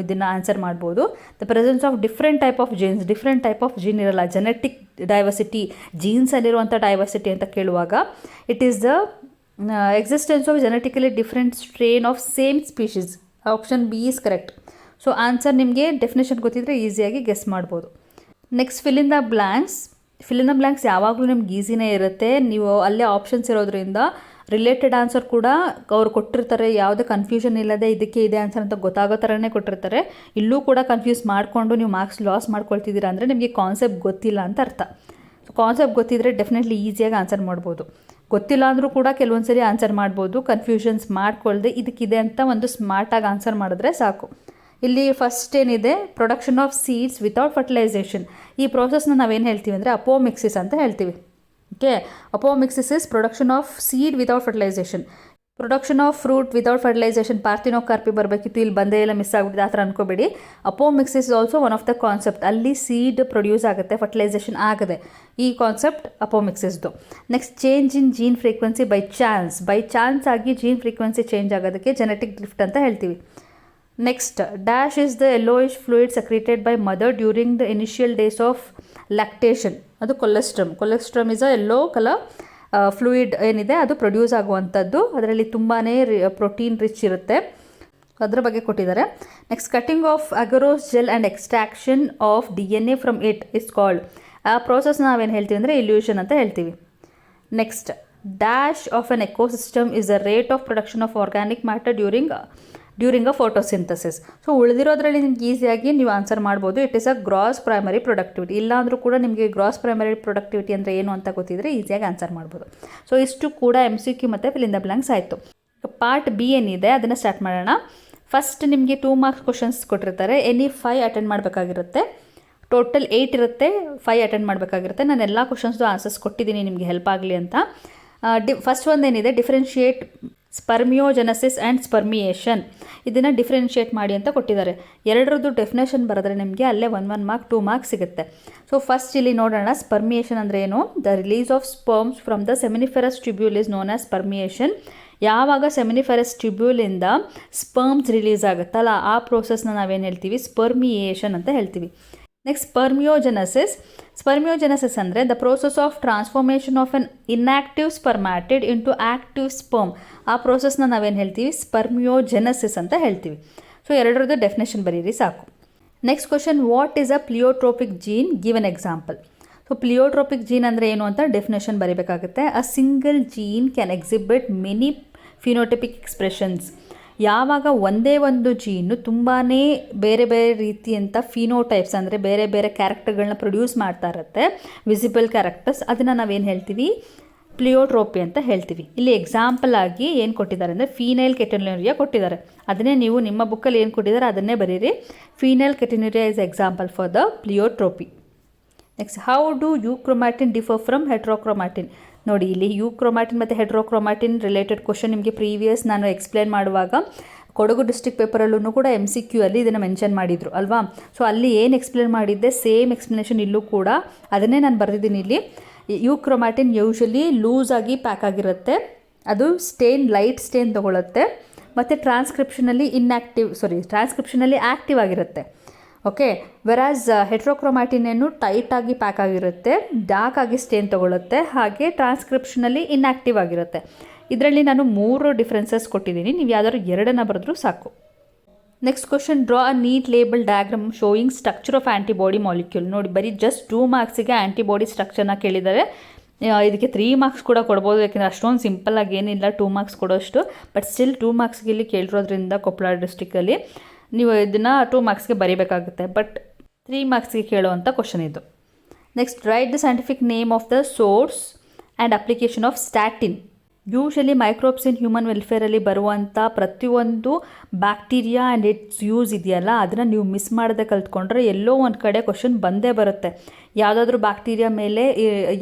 ಇದನ್ನು ಆನ್ಸರ್ ಮಾಡ್ಬೋದು. The presence of different type of genes. Different type of gene ಇರಲ್ಲ. ಜೆನೆಟಿಕ್ ಡೈವರ್ಸಿಟಿ, ಜೀನ್ಸಲ್ಲಿರುವಂಥ ಡೈವರ್ಸಿಟಿ ಅಂತ ಕೇಳುವಾಗ it is the existence of genetically different strain of same species. Option B is correct. So answer ನಿಮಗೆ definition ಗೊತ್ತಿದ್ದರೆ ಈಸಿಯಾಗಿ guess ಮಾಡ್ಬೋದು. Next, fill in the blanks. Fill in the blanks ಯಾವಾಗಲೂ ನಿಮ್ಗೆ ಈಸಿನೇ ಇರುತ್ತೆ. ನೀವು ಅಲ್ಲೇ ಆಪ್ಷನ್ಸ್ ಇರೋದ್ರಿಂದ ರಿಲೇಟೆಡ್ ಆನ್ಸರ್ ಕೂಡ ಅವ್ರು ಕೊಟ್ಟಿರ್ತಾರೆ. ಯಾವುದೇ ಕನ್ಫ್ಯೂಷನ್ ಇಲ್ಲದೆ ಇದಕ್ಕೆ ಇದೆ ಆನ್ಸರ್ ಅಂತ ಗೊತ್ತಾಗೋ ಥರನೇ ಕೊಟ್ಟಿರ್ತಾರೆ. ಇಲ್ಲೂ ಕೂಡ ಕನ್ಫ್ಯೂಸ್ ಮಾಡಿಕೊಂಡು ನೀವು ಮಾರ್ಕ್ಸ್ ಲಾಸ್ ಮಾಡ್ಕೊಳ್ತಿದ್ದೀರಾ ಅಂದರೆ ನಿಮಗೆ ಕಾನ್ಸೆಪ್ಟ್ ಗೊತ್ತಿಲ್ಲ ಅಂತ ಅರ್ಥ. ಸೊ ಕಾನ್ಸೆಪ್ಟ್ ಗೊತ್ತಿದ್ದರೆ ಡೆಫಿನೆಟ್ಲಿ ಈಸಿಯಾಗಿ ಆನ್ಸರ್ ಮಾಡ್ಬೋದು. ಗೊತ್ತಿಲ್ಲ ಅಂದರೂ ಕೂಡ ಕೆಲವೊಂದು ಸರಿ ಆನ್ಸರ್ ಮಾಡ್ಬೋದು. ಕನ್ಫ್ಯೂಷನ್ಸ್ ಮಾಡ್ಕೊಳ್ದೆ ಇದಕ್ಕಿದೆ ಅಂತ ಒಂದು ಸ್ಮಾರ್ಟಾಗಿ ಆನ್ಸರ್ ಮಾಡಿದ್ರೆ ಸಾಕು. ಇಲ್ಲಿ ಫಸ್ಟ್ ಏನಿದೆ, production of seeds without fertilisation. ಈ ಪ್ರೋಸೆಸ್ನ ನಾವೇನು ಹೇಳ್ತೀವಿ ಅಂದರೆ ಅಪೋಮಿಕ್ಸಿಸ್ ಅಂತ ಹೇಳ್ತೀವಿ. Okay, apomixis is production of seed without fertilisation. Production of fruit without fertilisation parthenocarpy ಬರಬೇಕಿತ್ತು, ಇಲ್ಲಿ ಬಂದೇ ಇಲ್ಲ, ಮಿಸ್ ಆಗಿಬಿಟ್ಟಿದೆ, ಆ ಥರ ಅನ್ಕೋಬೇಡಿ. Apomixis is also one of the concept. ಅಲ್ಲಿ ಸೀಡ್ ಪ್ರೊಡ್ಯೂಸ್ ಆಗುತ್ತೆ, ಫರ್ಟಿಲೈಸೇಷನ್ ಆಗದೆ. ಈ ಕಾನ್ಸೆಪ್ಟ್ ಅಪೋಮಿಕ್ಸಿಸ್ದು. Next, change in gene frequency by chance ಆಗಿ ಜೀನ್ ಫ್ರೀಕ್ವೆನ್ಸಿ ಚೇಂಜ್ ಆಗೋದಕ್ಕೆ ಜೆನೆಟಿಕ್ ಡ್ರಿಫ್ಟ್ ಅಂತ ಹೇಳ್ತೀವಿ. Next, dash is the yellowish fluid secreted by mother during the initial days of lactation. ಅದು colostrum is a yellow colour fluid ಏನಿದೆ ಅದು produce ಆಗುವಂಥದ್ದು. ಅದರಲ್ಲಿ ತುಂಬಾ ಪ್ರೋಟೀನ್ ರಿಚ್ ಇರುತ್ತೆ, ಅದರ ಬಗ್ಗೆ ಕೊಟ್ಟಿದ್ದಾರೆ. Next, cutting of agarose gel and extraction of DNA from it is called. ಆ ಪ್ರೋಸೆಸ್ ನಾವೇನು ಹೇಳ್ತೀವಿ ಅಂದರೆ ಇಲ್ಯೂಷನ್ ಅಂತ ಹೇಳ್ತೀವಿ. Next, dash of an ecosystem is a rate of production of organic matter during a photosynthesis. So ಉಳಿದಿರೋದ್ರಲ್ಲಿ ನಿಮ್ಗೆ ಈಸಿಯಾಗಿ ನೀವು ಆನ್ಸರ್ ಮಾಡ್ಬೋದು. It is a gross primary productivity. ಇಲ್ಲಾಂದರೂ ಕೂಡ ನಿಮಗೆ ಗ್ರಾಸ್ ಪ್ರೈಮರಿ ಪ್ರೊಡಕ್ಟಿವಿಟಿ ಅಂದರೆ ಏನು ಅಂತ ಗೊತ್ತಿದ್ರೆ ಈಸಿಯಾಗಿ ಆನ್ಸರ್ ಮಾಡ್ಬೋದು. ಸೊ ಇಷ್ಟು ಕೂಡ MCQ ಮತ್ತು ಫಿಲ್ ಇನ್ ದ ಬ್ಲ್ಯಾಂಕ್ಸ್ ಆಯಿತು. ಪಾರ್ಟ್ B ಏನಿದೆ ಅದನ್ನು ಸ್ಟಾರ್ಟ್ ಮಾಡೋಣ. ಫಸ್ಟ್ ನಿಮಗೆ 2 ಮಾರ್ಕ್ಸ್ ಕ್ವಶನ್ಸ್ ಕೊಟ್ಟಿರ್ತಾರೆ. ಎನಿ 5 ಅಟೆಂಡ್ ಮಾಡಬೇಕಾಗಿರುತ್ತೆ. ಟೋಟಲ್ 8 ಇರುತ್ತೆ, 5 ಅಟೆಂಡ್ ಮಾಡಬೇಕಾಗಿರುತ್ತೆ. ನಾನು ಎಲ್ಲ ಕ್ವಶನ್ಸ್ದು ಆನ್ಸರ್ಸ್ ಕೊಟ್ಟಿದ್ದೀನಿ ನಿಮಗೆ ಹೆಲ್ಪ್ ಆಗಲಿ ಅಂತ. ಫಸ್ಟ್ ಒಂದೇನಿದೆ, ಡಿಫ್ರೆನ್ಷಿಯೇಟ್ ಸ್ಪರ್ಮಿಯೋಜೆನಸಿಸ್ ಆ್ಯಂಡ್ ಸ್ಪರ್ಮಿಯೇಷನ್. ಇದನ್ನು ಡಿಫ್ರೆನ್ಷಿಯೇಟ್ ಮಾಡಿ ಅಂತ ಕೊಟ್ಟಿದ್ದಾರೆ. ಎರಡರದ್ದು ಡೆಫಿನೇಷನ್ ಬರೆದ್ರೆ ನಿಮಗೆ ಅಲ್ಲೇ 1 ಮಾರ್ಕ್ 2 ಮಾರ್ಕ್ಸ್ ಸಿಗುತ್ತೆ. ಸೊ ಫಸ್ಟ್ ಇಲ್ಲಿ ನೋಡೋಣ, ಸ್ಪರ್ಮಿಯೇಷನ್ ಅಂದರೆ ಏನು. The release of sperms from the seminiferous tubule is known as spermiation. ಯಾವಾಗ ಸೆಮಿನಿಫೆರಸ್ ಟ್ಯೂಬ್ಯೂಲಿಂದ ಸ್ಪರ್ಮ್ಸ್ ರಿಲೀಸ್ ಆಗುತ್ತಲ್ಲ ಆ ಪ್ರೋಸೆಸ್ನ ನಾವೇನು ಹೇಳ್ತೀವಿ, ಸ್ಪರ್ಮಿಯೇಷನ್ ಅಂತ ಹೇಳ್ತೀವಿ. ನೆಕ್ಸ್ಟ್, ಸ್ಪರ್ಮಿಯೋಜೆನಸಿಸ್ ಅಂದರೆ the process of transformation of an inactive spermatid into active sperm. ಆ ಪ್ರೋಸೆಸ್ನ ನಾವೇನು ಹೇಳ್ತೀವಿ, ಸ್ಪರ್ಮಿಯೋಜೆನಸಿಸ್ ಅಂತ ಹೇಳ್ತೀವಿ. ಸೊ ಎರಡರದ್ದು ಡೆಫಿನೇಷನ್ ಬರೀರಿ ಸಾಕು. Next question, what is a pleiotropic gene, give an example. So pleiotropic gene ಅಂದರೆ ಏನು ಅಂತ ಡೆಫಿನೇಷನ್ ಬರೀಬೇಕಾಗುತ್ತೆ. A single gene can exhibit many phenotypic expressions. ಯಾವಾಗ ಒಂದೇ ಒಂದು ಜೀನು ತುಂಬಾ ಬೇರೆ ಬೇರೆ ರೀತಿಯಂಥ ಫಿನೋಟೈಪ್ಸ್ ಅಂದರೆ ಬೇರೆ ಬೇರೆ ಕ್ಯಾರೆಕ್ಟರ್ಗಳನ್ನ ಪ್ರೊಡ್ಯೂಸ್ ಮಾಡ್ತಾ ಇರುತ್ತೆ, ವಿಸಿಬಲ್ ಕ್ಯಾರೆಕ್ಟರ್ಸ್, ಅದನ್ನು ನಾವೇನು ಹೇಳ್ತೀವಿ, ಪ್ಲಿಯೋಟ್ರೋಪಿ ಅಂತ ಹೇಳ್ತೀವಿ. ಇಲ್ಲಿ ಎಕ್ಸಾಂಪಲ್ ಆಗಿ ಏನು ಕೊಟ್ಟಿದ್ದಾರೆ ಅಂದರೆ ಫೀನೈಲ್ ಕೆಟನ್ಯೂರಿಯಾ ಕೊಟ್ಟಿದ್ದಾರೆ. ಅದನ್ನೇ ನೀವು ನಿಮ್ಮ ಬುಕ್ಕಲ್ಲಿ ಏನು ಕೊಟ್ಟಿದ್ದಾರೆ ಅದನ್ನೇ ಬರೀರಿ. Phenylketonuria is example for the pleiotropy. Next, how do euchromatin differ from heterochromatin. ನೋಡಿ, ಇಲ್ಲಿ ಯೂಕ್ರೊಮ್ಯಾಟಿನ್ ಮತ್ತು ಹೆಟ್ರೋಕ್ರೊಮ್ಯಾಟಿನ್ ರಿಲೇಟೆಡ್ ಕ್ವಶನ್ ನಿಮಗೆ ಪ್ರೀವಿಯಸ್ ನಾನು ಎಕ್ಸ್ಪ್ಲೇನ್ ಮಾಡುವಾಗ ಕೊಡಗು ಡಿಸ್ಟ್ರಿಕ್ಟ್ ಪೇಪರಲ್ಲೂ ಕೂಡ MCQ ಅಲ್ಲಿ ಇದನ್ನು ಮೆನ್ಷನ್ ಮಾಡಿದರು ಅಲ್ವಾ. ಸೊ ಅಲ್ಲಿ ಏನು ಎಕ್ಸ್ಪ್ಲೇನ್ ಮಾಡಿದ್ದೆ ಸೇಮ್ ಎಕ್ಸ್ಪ್ಲನೇಷನ್ ಇಲ್ಲೂ ಕೂಡ ಅದನ್ನೇ ನಾನು ಬರೆದಿದ್ದೀನಿ ಇಲ್ಲಿ. ಯೂಕ್ರೊಮ್ಯಾಟಿನ್ ಯೂಶಲಿ ಲೂಸ್ ಆಗಿ ಪ್ಯಾಕ್ ಆಗಿರುತ್ತೆ, ಅದು ಲೈಟ್ ಸ್ಟೇನ್ ತೊಗೊಳುತ್ತೆ, ಮತ್ತು ಟ್ರಾನ್ಸ್ಕ್ರಿಪ್ಷನಲ್ಲಿ ಆ್ಯಕ್ಟಿವ್ ಆಗಿರುತ್ತೆ. ಓಕೆ, ವೆರಾಸ್ ಹೆಟ್ರೋಕ್ರೊಮ್ಯಾಟಿನ್ ಏನು ಟೈಟಾಗಿ ಪ್ಯಾಕ್ ಆಗಿರುತ್ತೆ, ಡಾರ್ಕ್ ಆಗಿ ಸ್ಟೇನ್ ತೊಗೊಳುತ್ತೆ, ಹಾಗೆ ಟ್ರಾನ್ಸ್ಕ್ರಿಪ್ಷನಲ್ಲಿ ಇನ್ಆ್ಯಕ್ಟಿವ್ ಆಗಿರುತ್ತೆ. ಇದರಲ್ಲಿ ನಾನು 3 ಡಿಫ್ರೆನ್ಸಸ್ ಕೊಟ್ಟಿದ್ದೀನಿ, ನೀವು ಯಾವ್ದಾದ್ರು 2 ಬರೆದ್ರೂ ಸಾಕು. Next question, draw a neat label diagram showing structure of antibody molecule. ನೋಡಿ, ಬರೀ ಜಸ್ಟ್ 2 ಮಾರ್ಕ್ಸಿಗೆ ಆ್ಯಂಟಿಬಾಡಿ ಸ್ಟ್ರಕ್ಚರ್ನ ಕೇಳಿದ್ದಾರೆ. ಇದಕ್ಕೆ 3 ಮಾರ್ಕ್ಸ್ ಕೂಡ ಕೊಡ್ಬೋದು, ಯಾಕೆಂದರೆ ಅಷ್ಟೊಂದು ಸಿಂಪಲ್ಲಾಗಿ ಏನಿಲ್ಲ 2 ಮಾರ್ಕ್ಸ್ ಕೊಡೋಷ್ಟು. ಬಟ್ ಸ್ಟಿಲ್ 2 ಮಾರ್ಕ್ಸ್ಗೆ ಇಲ್ಲಿ ಕೇಳಿರೋದ್ರಿಂದ ಕೊಪ್ಪಳ ಡಿಸ್ಟಿಕಲ್ಲಿ ನೀವು ಇದನ್ನು 2 ಮಾರ್ಕ್ಸ್ಗೆ ಬರೀಬೇಕಾಗುತ್ತೆ. ಬಟ್ 3 ಮಾರ್ಕ್ಸ್ಗೆ ಕೇಳುವಂಥ ಕ್ವಶನ್ ಇದು. Next, write the scientific name of the source and application of statin. Usually microbes in human ವೆಲ್ಫೇರಲ್ಲಿ ಬರುವಂಥ ಪ್ರತಿಯೊಂದು ಬ್ಯಾಕ್ಟೀರಿಯಾ ಆ್ಯಂಡ್ ಇಟ್ಸ್ ಯೂಸ್ ಇದೆಯಲ್ಲ, ಅದನ್ನು ನೀವು ಮಿಸ್ ಮಾಡದೆ ಕಲ್ತ್ಕೊಂಡ್ರೆ ಎಲ್ಲೋ ಒಂದು ಕಡೆ ಕ್ವಶನ್ ಬಂದೇ ಬರುತ್ತೆ. ಯಾವುದಾದ್ರೂ ಬ್ಯಾಕ್ಟೀರಿಯಾ ಮೇಲೆ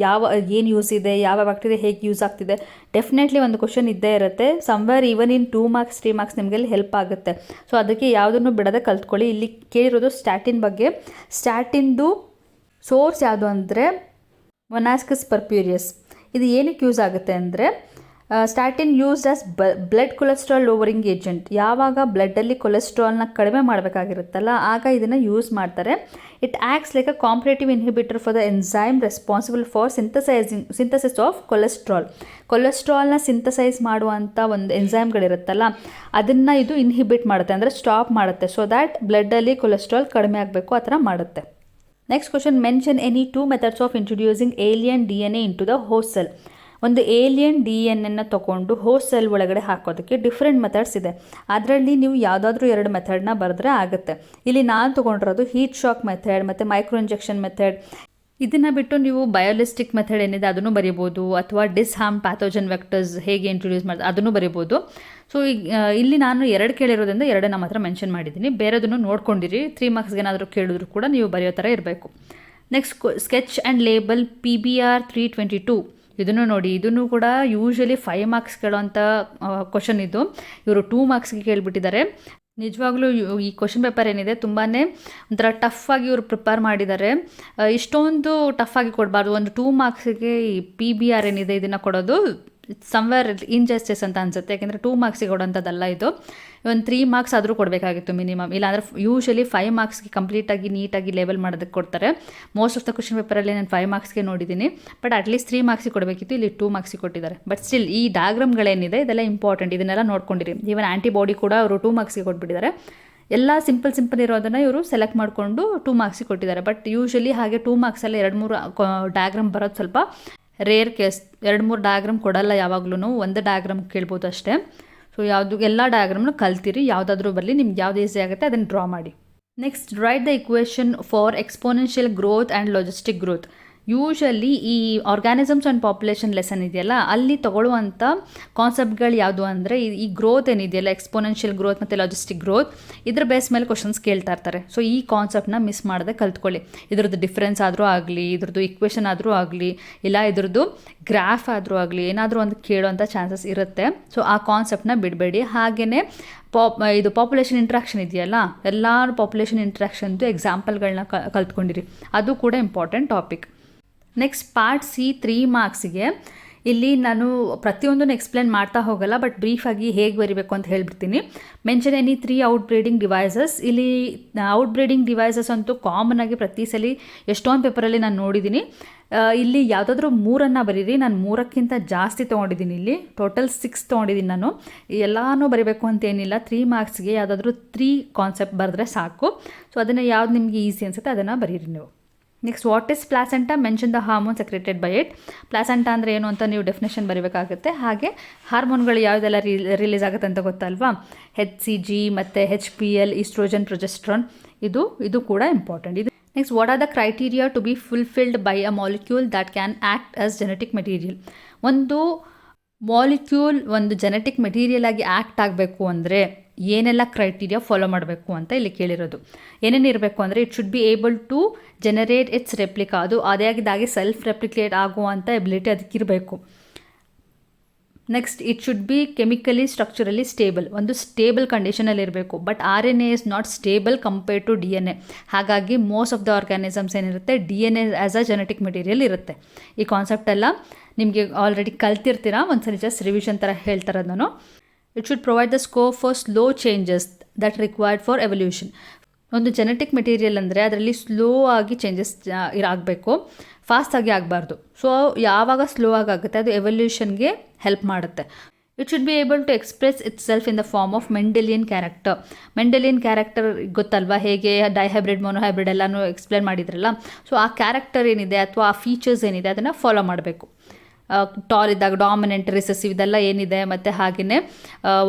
ಏನು ಯೂಸ್ ಇದೆ, ಯಾವ ಬ್ಯಾಕ್ಟೀರಿಯಾ ಹೇಗೆ ಯೂಸ್ ಆಗ್ತಿದೆ, ಡೆಫಿನೆಟ್ಲಿ ಒಂದು ಕ್ವಶನ್ ಇದ್ದೇ ಇರುತ್ತೆ. Somewhere even in 2 marks 3 marks ನಿಮಗೆ ಹೆಲ್ಪ್ ಆಗುತ್ತೆ. ಸೊ ಅದಕ್ಕೆ ಯಾವುದನ್ನು ಬಿಡದೆ ಕಲ್ತ್ಕೊಳ್ಳಿ. ಇಲ್ಲಿ ಕೇಳಿರೋದು ಸ್ಟ್ಯಾಟಿನ್ ಬಗ್ಗೆ. ಸ್ಟ್ಯಾಟಿನ್ದು ಸೋರ್ಸ್ ಯಾವುದು ಅಂದರೆ ಮೊನಾಸ್ಕಸ್ ಪರ್ಪ್ಯೂರಿಯಸ್. ಇದು ಏನಕ್ಕೆ ಯೂಸ್ ಆಗುತ್ತೆ ಅಂದರೆ statin used as blood cholesterol lowering agent. ಯಾವಾಗ ಬ್ಲಡ್ಡಲ್ಲಿ ಕೊಲೆಸ್ಟ್ರಾಲ್ನ ಕಡಿಮೆ ಮಾಡಬೇಕಾಗಿರುತ್ತಲ್ಲ ಆಗ ಇದನ್ನು ಯೂಸ್ ಮಾಡ್ತಾರೆ. It acts like a competitive inhibitor for the enzyme responsible for synthesis of ಕೊಲೆಸ್ಟ್ರಾಲ್ನ ಸಿಂಥಸೈಸ್ ಮಾಡುವಂಥ ಒಂದು ಎನ್ಸೈಮ್ಗಳಿರುತ್ತಲ್ಲ ಅದನ್ನು ಇದು ಇನ್ಹಿಬಿಟ್ ಮಾಡುತ್ತೆ, ಅಂದರೆ ಸ್ಟಾಪ್ ಮಾಡುತ್ತೆ. ಸೊ ದ್ಯಾಟ್ ಬ್ಲಡ್ಡಲ್ಲಿ ಕೊಲೆಸ್ಟ್ರಾಲ್ ಕಡಿಮೆ ಆಗಬೇಕು, ಆ ಥರ ಮಾಡುತ್ತೆ. Next question, mention any 2 methods of introducing alien DNA into the host cell. ಒಂದು ಏಲಿಯನ್ DNA ತೊಗೊಂಡು ಹೋಸ್ಟ್ ಸೆಲ್ ಒಳಗಡೆ ಹಾಕೋದಕ್ಕೆ ಡಿಫ್ರೆಂಟ್ ಮೆಥಡ್ಸ್ ಇದೆ. ಅದರಲ್ಲಿ ನೀವು ಯಾವುದಾದ್ರೂ 2 ಮೆಥಡ್ನ ಬರೆದ್ರೆ ಆಗುತ್ತೆ. ಇಲ್ಲಿ ನಾನು ತೊಗೊಂಡಿರೋದು ಹೀಟ್ ಶಾಕ್ ಮೆಥಡ್ ಮತ್ತು ಮೈಕ್ರೋ ಇಂಜೆಕ್ಷನ್ ಮೆಥಡ್. ಇದನ್ನು ಬಿಟ್ಟು ನೀವು ಬಯೋಲಿಸ್ಟಿಕ್ ಮೆಥಡ್ ಏನಿದೆ ಅದನ್ನು ಬರೀಬೋದು, ಅಥವಾ ಡಿಸ್ಹಾರ್ಮ್ ಪ್ಯಾಥೋಜನ್ ವೆಕ್ಟರ್ಸ್ ಹೇಗೆ ಇಂಟ್ರೊಡ್ಯೂಸ್ ಮಾಡೋದು ಅದನ್ನು ಬರೀಬೋದು. ಸೊ ಇಲ್ಲಿ ನಾನು 2 ಕೇಳಿರೋದ್ರಿಂದ 2 ನಮ್ಮ ಹತ್ರ ಮೆನ್ಷನ್ ಮಾಡಿದ್ದೀನಿ. ಬೇರೆದನ್ನು ನೋಡ್ಕೊಂಡಿರಿ. 3 ಮಾರ್ಕ್ಸ್ಗೆ ಏನಾದರೂ ಕೇಳಿದ್ರು ಕೂಡ ನೀವು ಬರೆಯೋ ಥರ ಇರಬೇಕು. Next sketch and label PBR 322. ಇದನ್ನು ನೋಡಿ, ಇದನ್ನು ಕೂಡ ಯೂಶ್ವಲಿ 5 ಮಾರ್ಕ್ಸ್ ಕೇಳೋವಂಥ ಕ್ವಶನ್ ಇದು. ಇವರು 2 ಮಾರ್ಕ್ಸ್ಗೆ ಕೇಳಿಬಿಟ್ಟಿದ್ದಾರೆ. ನಿಜವಾಗ್ಲೂ ಈ ಕ್ವಶನ್ ಪೇಪರ್ ಏನಿದೆ ತುಂಬಾ ಒಂಥರ ಟಫಾಗಿ ಇವರು ಪ್ರಿಪೇರ್ ಮಾಡಿದ್ದಾರೆ. ಇಷ್ಟೊಂದು ಟಫಾಗಿ ಕೊಡಬಾರ್ದು. ಒಂದು 2 ಮಾರ್ಕ್ಸಿಗೆ ಈ PBR ಏನಿದೆ ಇದನ್ನು ಕೊಡೋದು ಸಮ್ವೇರ್ ಇನ್ಜಸ್ಟಿಸ್ ಅಂತ ಅನಿಸುತ್ತೆ. ಯಾಕೆಂದರೆ 2 ಮಾರ್ಕ್ಸಿಗೆ ಕೊಡೋಂಥದ್ದಲ್ಲ ಇದು. ಒಂದು 3 ಮಾರ್ಕ್ಸ್ ಆದರೂ ಕೊಡಬೇಕಾಗಿತ್ತು ಮಿನಿಮಮ್. ಇಲ್ಲಾಂದರೆ ಯೂಶ್ವಲಿ 5 ಮಾರ್ಕ್ಸ್ಗೆ ಕಂಪ್ಲೀಟಾಗಿ ನೀಟಾಗಿ ಲೇಬಲ್ ಮಾಡೋದಕ್ಕೆ ಕೊಡ್ತಾರೆ. ಮೋಸ್ಟ್ ಆಫ್ ದ ಕ್ವಶನ್ ಪೇಪರಲ್ಲಿ ನಾನು 5 ಮಾರ್ಕ್ಸ್ಗೆ ನೋಡಿದ್ದೀನಿ. ಬಟ್ ಅಟ್ಲೀಸ್ಟ್ 3 ಮಾರ್ಕ್ಸಿಗೆ ಕೊಡಬೇಕಿತ್ತು, ಇಲ್ಲಿ 2 ಮಾರ್ಕ್ಸಿಗೆ ಕೊಟ್ಟಿದ್ದಾರೆ. ಬಟ್ ಸ್ಟಿಲ್ ಈ ಡಯಾಗ್ರಾಮ್ಗಳೇನಿದೆ ಇದೆಲ್ಲ ಇಂಪಾರ್ಟೆಂಟ್, ಇದನ್ನೆಲ್ಲ ನೋಡ್ಕೊಂಡಿರಿ. ಈವನ್ ಆ್ಯಂಟಿಬಾಡಿ ಕೂಡ ಅವರು 2 ಮಾರ್ಕ್ಸ್ಗೆ ಕೊಟ್ಬಿಟ್ಟಿದ್ದಾರೆ. ಎಲ್ಲ ಸಿಂಪಲ್ ಇರೋದನ್ನು ಇವರು ಸೆಲೆಕ್ಟ್ ಮಾಡಿಕೊಂಡು 2 ಮಾರ್ಕ್ಸಿಗೆ ಕೊಟ್ಟಿದ್ದಾರೆ. ಬಟ್ ಯೂಶ್ವಲಿ ಹಾಗೆ 2 ಮಾರ್ಕ್ಸಲ್ಲಿ 2-3 ಡಯಾಗ್ರಾಮ್ ಬರೋದು ಸ್ವಲ್ಪ ರೇರ್ ಕೇಸ್. 2-3 ಡಯಾಗ್ರಾಮ್ ಕೊಡಲ್ಲ ಯಾವಾಗ್ಲೂ, ಒಂದು ಡಯಾಗ್ರಾಮ್ ಕೇಳ್ಬೋದು ಅಷ್ಟೇ. ಸೊ ಎಲ್ಲ ಡಯಾಗ್ರಾಮ್ನು ಕಲ್ತಿರಿ. ಯಾವುದಾದ್ರೂ ಬರಲಿ, ನಿಮ್ಗೆ ಯಾವ್ದು ಈಸಿ ಆಗುತ್ತೆ ಅದನ್ನು ಡ್ರಾ ಮಾಡಿ. Next, write the equation for exponential growth and logistic growth. Usually ಈ ಆರ್ಗ್ಯಾನಿಸಮ್ಸ್ ಆ್ಯಂಡ್ ಪಾಪ್ಯುಲೇಷನ್ ಲೆಸನ್ ಇದೆಯಲ್ಲ, ಅಲ್ಲಿ ತಗೊಳ್ಳುವಂಥ ಕಾನ್ಸೆಪ್ಟ್ಗಳು ಯಾವುದು ಅಂದರೆ ಈ ಗ್ರೋತ್ ಏನಿದೆಯಲ್ಲ, ಎಕ್ಸ್ಪೋನೆನ್ಷಿಯಲ್ ಗ್ರೋತ್ ಮತ್ತು ಲಾಜಿಸ್ಟಿಕ್ ಗ್ರೋತ್, ಇದ್ರ ಬೇಸ್ ಮೇಲೆ ಕ್ವಶನ್ಸ್ ಕೇಳ್ತಾ ಇರ್ತಾರೆ. ಸೊ ಈ ಕಾನ್ಸೆಪ್ಟನ್ನ ಮಿಸ್ ಮಾಡದೆ ಕಲ್ತ್ಕೊಳ್ಳಿ. ಇದ್ರದ್ದು ಡಿಫ್ರೆನ್ಸ್ ಆದರೂ ಆಗಲಿ, ಇದ್ರದ್ದು ಇಕ್ವೇಷನ್ ಆದರೂ ಆಗಲಿ, ಇಲ್ಲ ಇದ್ರದ್ದು ಗ್ರಾಫ್ ಆದರೂ ಆಗಲಿ, ಏನಾದರೂ ಒಂದು ಕೇಳೋವಂಥ ಚಾನ್ಸಸ್ ಇರುತ್ತೆ. ಸೊ ಆ ಕಾನ್ಸೆಪ್ಟನ್ನ ಬಿಡಬೇಡಿ. ಹಾಗೆಯೇ ಇದು ಪಾಪ್ಯುಲೇಷನ್ ಇಂಟ್ರಾಕ್ಷನ್ ಇದೆಯಲ್ಲ, ಎಲ್ಲ ಪಾಪ್ಯುಲೇಷನ್ ಇಂಟ್ರಾಕ್ಷನ್ದು ಎಕ್ಸಾಂಪಲ್ಗಳನ್ನ ಕಲ್ತ್ಕೊಂಡಿರಿ. ಅದು ಕೂಡ important topic. Next part C 3 ಮಾರ್ಕ್ಸಿಗೆ. ಇಲ್ಲಿ ನಾನು ಪ್ರತಿಯೊಂದನ್ನು ಎಕ್ಸ್ಪ್ಲೇನ್ ಮಾಡ್ತಾ ಹೋಗಲ್ಲ, ಬಟ್ ಬ್ರೀಫಾಗಿ ಹೇಗೆ ಬರೀಬೇಕು ಅಂತ ಹೇಳ್ಬಿಡ್ತೀನಿ. Mention any 3 out breeding devices. ಇಲ್ಲಿ ಔಟ್ ಬ್ರೀಡಿಂಗ್ ಡಿವೈಸಸ್ ಅಂತೂ ಕಾಮನ್ ಆಗಿ ಪ್ರತಿ ಸಲ ಎಷ್ಟೊಂದು ಪೇಪರಲ್ಲಿ ನಾನು ನೋಡಿದ್ದೀನಿ. ಇಲ್ಲಿ ಯಾವುದಾದ್ರೂ 3 ಬರೀರಿ. ನಾನು 3ಕ್ಕಿಂತ ಜಾಸ್ತಿ ತೊಗೊಂಡಿದ್ದೀನಿ. ಇಲ್ಲಿ ಟೋಟಲ್ 6 ತೊಗೊಂಡಿದ್ದೀನಿ ನಾನು. ಎಲ್ಲನೂ ಬರೀಬೇಕು ಅಂತೇನಿಲ್ಲ. 3 ಮಾರ್ಕ್ಸ್ಗೆ ಯಾವುದಾದ್ರೂ 3 ಕಾನ್ಸೆಪ್ಟ್ ಬರೆದ್ರೆ ಸಾಕು. ಸೊ ಅದನ್ನು ಯಾವ್ದು ನಿಮಗೆ ಈಸಿ ಅನಿಸುತ್ತೆ ಅದನ್ನು ಬರೀರಿ ನೀವು. Next, what is placenta? Mention the hormone secreted by it. Placenta ಅಂದರೆ ಏನು ಅಂತ ನೀವು ಡೆಫಿನೇಷನ್ ಬರೀಬೇಕಾಗುತ್ತೆ. ಹಾಗೆ ಹಾರ್ಮೋನ್ಗಳು ಯಾವುದೆಲ್ಲ ರಿಲೀಸ್ ಆಗುತ್ತೆ ಅಂತ ಗೊತ್ತಲ್ವಾ? HCG ಮತ್ತು HPL, ಈಸ್ಟ್ರೋಜನ್, ಪ್ರೊಜೆಸ್ಟ್ರಾನ್. ಇದು ಕೂಡ ಇಂಪಾರ್ಟೆಂಟ್. ಇದು next, what are the criteria to be fulfilled by a molecule that can act as genetic material. ಒಂದು ಮಾಲಿಕ್ಯೂಲ್ ಒಂದು ಜೆನೆಟಿಕ್ ಮೆಟೀರಿಯಲ್ ಆಗಿ ಆ್ಯಕ್ಟ್ ಆಗಬೇಕು ಅಂದರೆ ಏನೆಲ್ಲ ಕ್ರೈಟೀರಿಯಾ ಫಾಲೋ ಮಾಡಬೇಕು ಅಂತ ಇಲ್ಲಿ ಕೇಳಿರೋದು. ಏನೇನು ಇರಬೇಕು ಅಂದರೆ, it should be able to generate its replica. ಅದು ಅದೇ ಆಗಿದ್ದಾಗೆ ಸೆಲ್ಫ್ ರೆಪ್ಲಿಕೇಟ್ ಆಗುವಂಥ ಎಬಿಲಿಟಿ ಅದಕ್ಕಿರಬೇಕು. Next, it should be chemically structurally stable. ಒಂದು ಸ್ಟೇಬಲ್ ಕಂಡೀಷನಲ್ಲಿ ಇರಬೇಕು. But RNA is not stable compared to DNA. ಹಾಗಾಗಿ ಮೋಸ್ಟ್ ಆಫ್ ದ ಆರ್ಗ್ಯಾನಿಸಮ್ಸ್ ಏನಿರುತ್ತೆ DNA as a genetic material ಇರುತ್ತೆ. ಈ ಕಾನ್ಸೆಪ್ಟ್ ಎಲ್ಲ ನಿಮಗೆ ಆಲ್ರೆಡಿ ಕಲ್ತಿರ್ತೀರಾ. ಒಂದ್ಸರಿ ಜಸ್ಟ್ ರಿವಿಷನ್ ಥರ ಹೇಳ್ತಾರದು ನಾನು. It should provide the scope for slow changes that required for evolution. ಒಂದು ಜೆನೆಟಿಕ್ ಮೆಟೀರಿಯಲ್ ಅಂದರೆ ಅದರಲ್ಲಿ ಸ್ಲೋ ಆಗಿ ಚೇಂಜಸ್ ಆಗಬೇಕು, ಫಾಸ್ಟಾಗಿ ಆಗಬಾರ್ದು. ಸೊ ಯಾವಾಗ ಸ್ಲೋ ಆಗುತ್ತೆ ಅದು ಎವಲ್ಯೂಷನ್ಗೆ ಹೆಲ್ಪ್ ಮಾಡುತ್ತೆ. It should be able to express itself in the form of Mendelian character. Mendelian character ಗೊತ್ತಲ್ವಾ? ಹೇಗೆ ಡೈಹೈಬ್ರಿಡ್, ಮೊನೋಹೈಬ್ರಿಡ್ ಎಲ್ಲನೂ ಎಕ್ಸ್ಪ್ಲೇನ್ ಮಾಡಿದ್ರಲ್ಲ. ಸೊ ಆ ಕ್ಯಾರೆಕ್ಟರ್ ಏನಿದೆ ಅಥವಾ ಆ ಫೀಚರ್ಸ್ ಏನಿದೆ ಅದನ್ನು ಫಾಲೋ ಮಾಡಬೇಕು. ಟಾಲ್ ಇದ್ದಾಗ ಡಾಮಿನೆಂಟ್, ರಿಸೆಸಿವ್ ಇದೆಲ್ಲ ಏನಿದೆ, ಮತ್ತು ಹಾಗೆಯೇ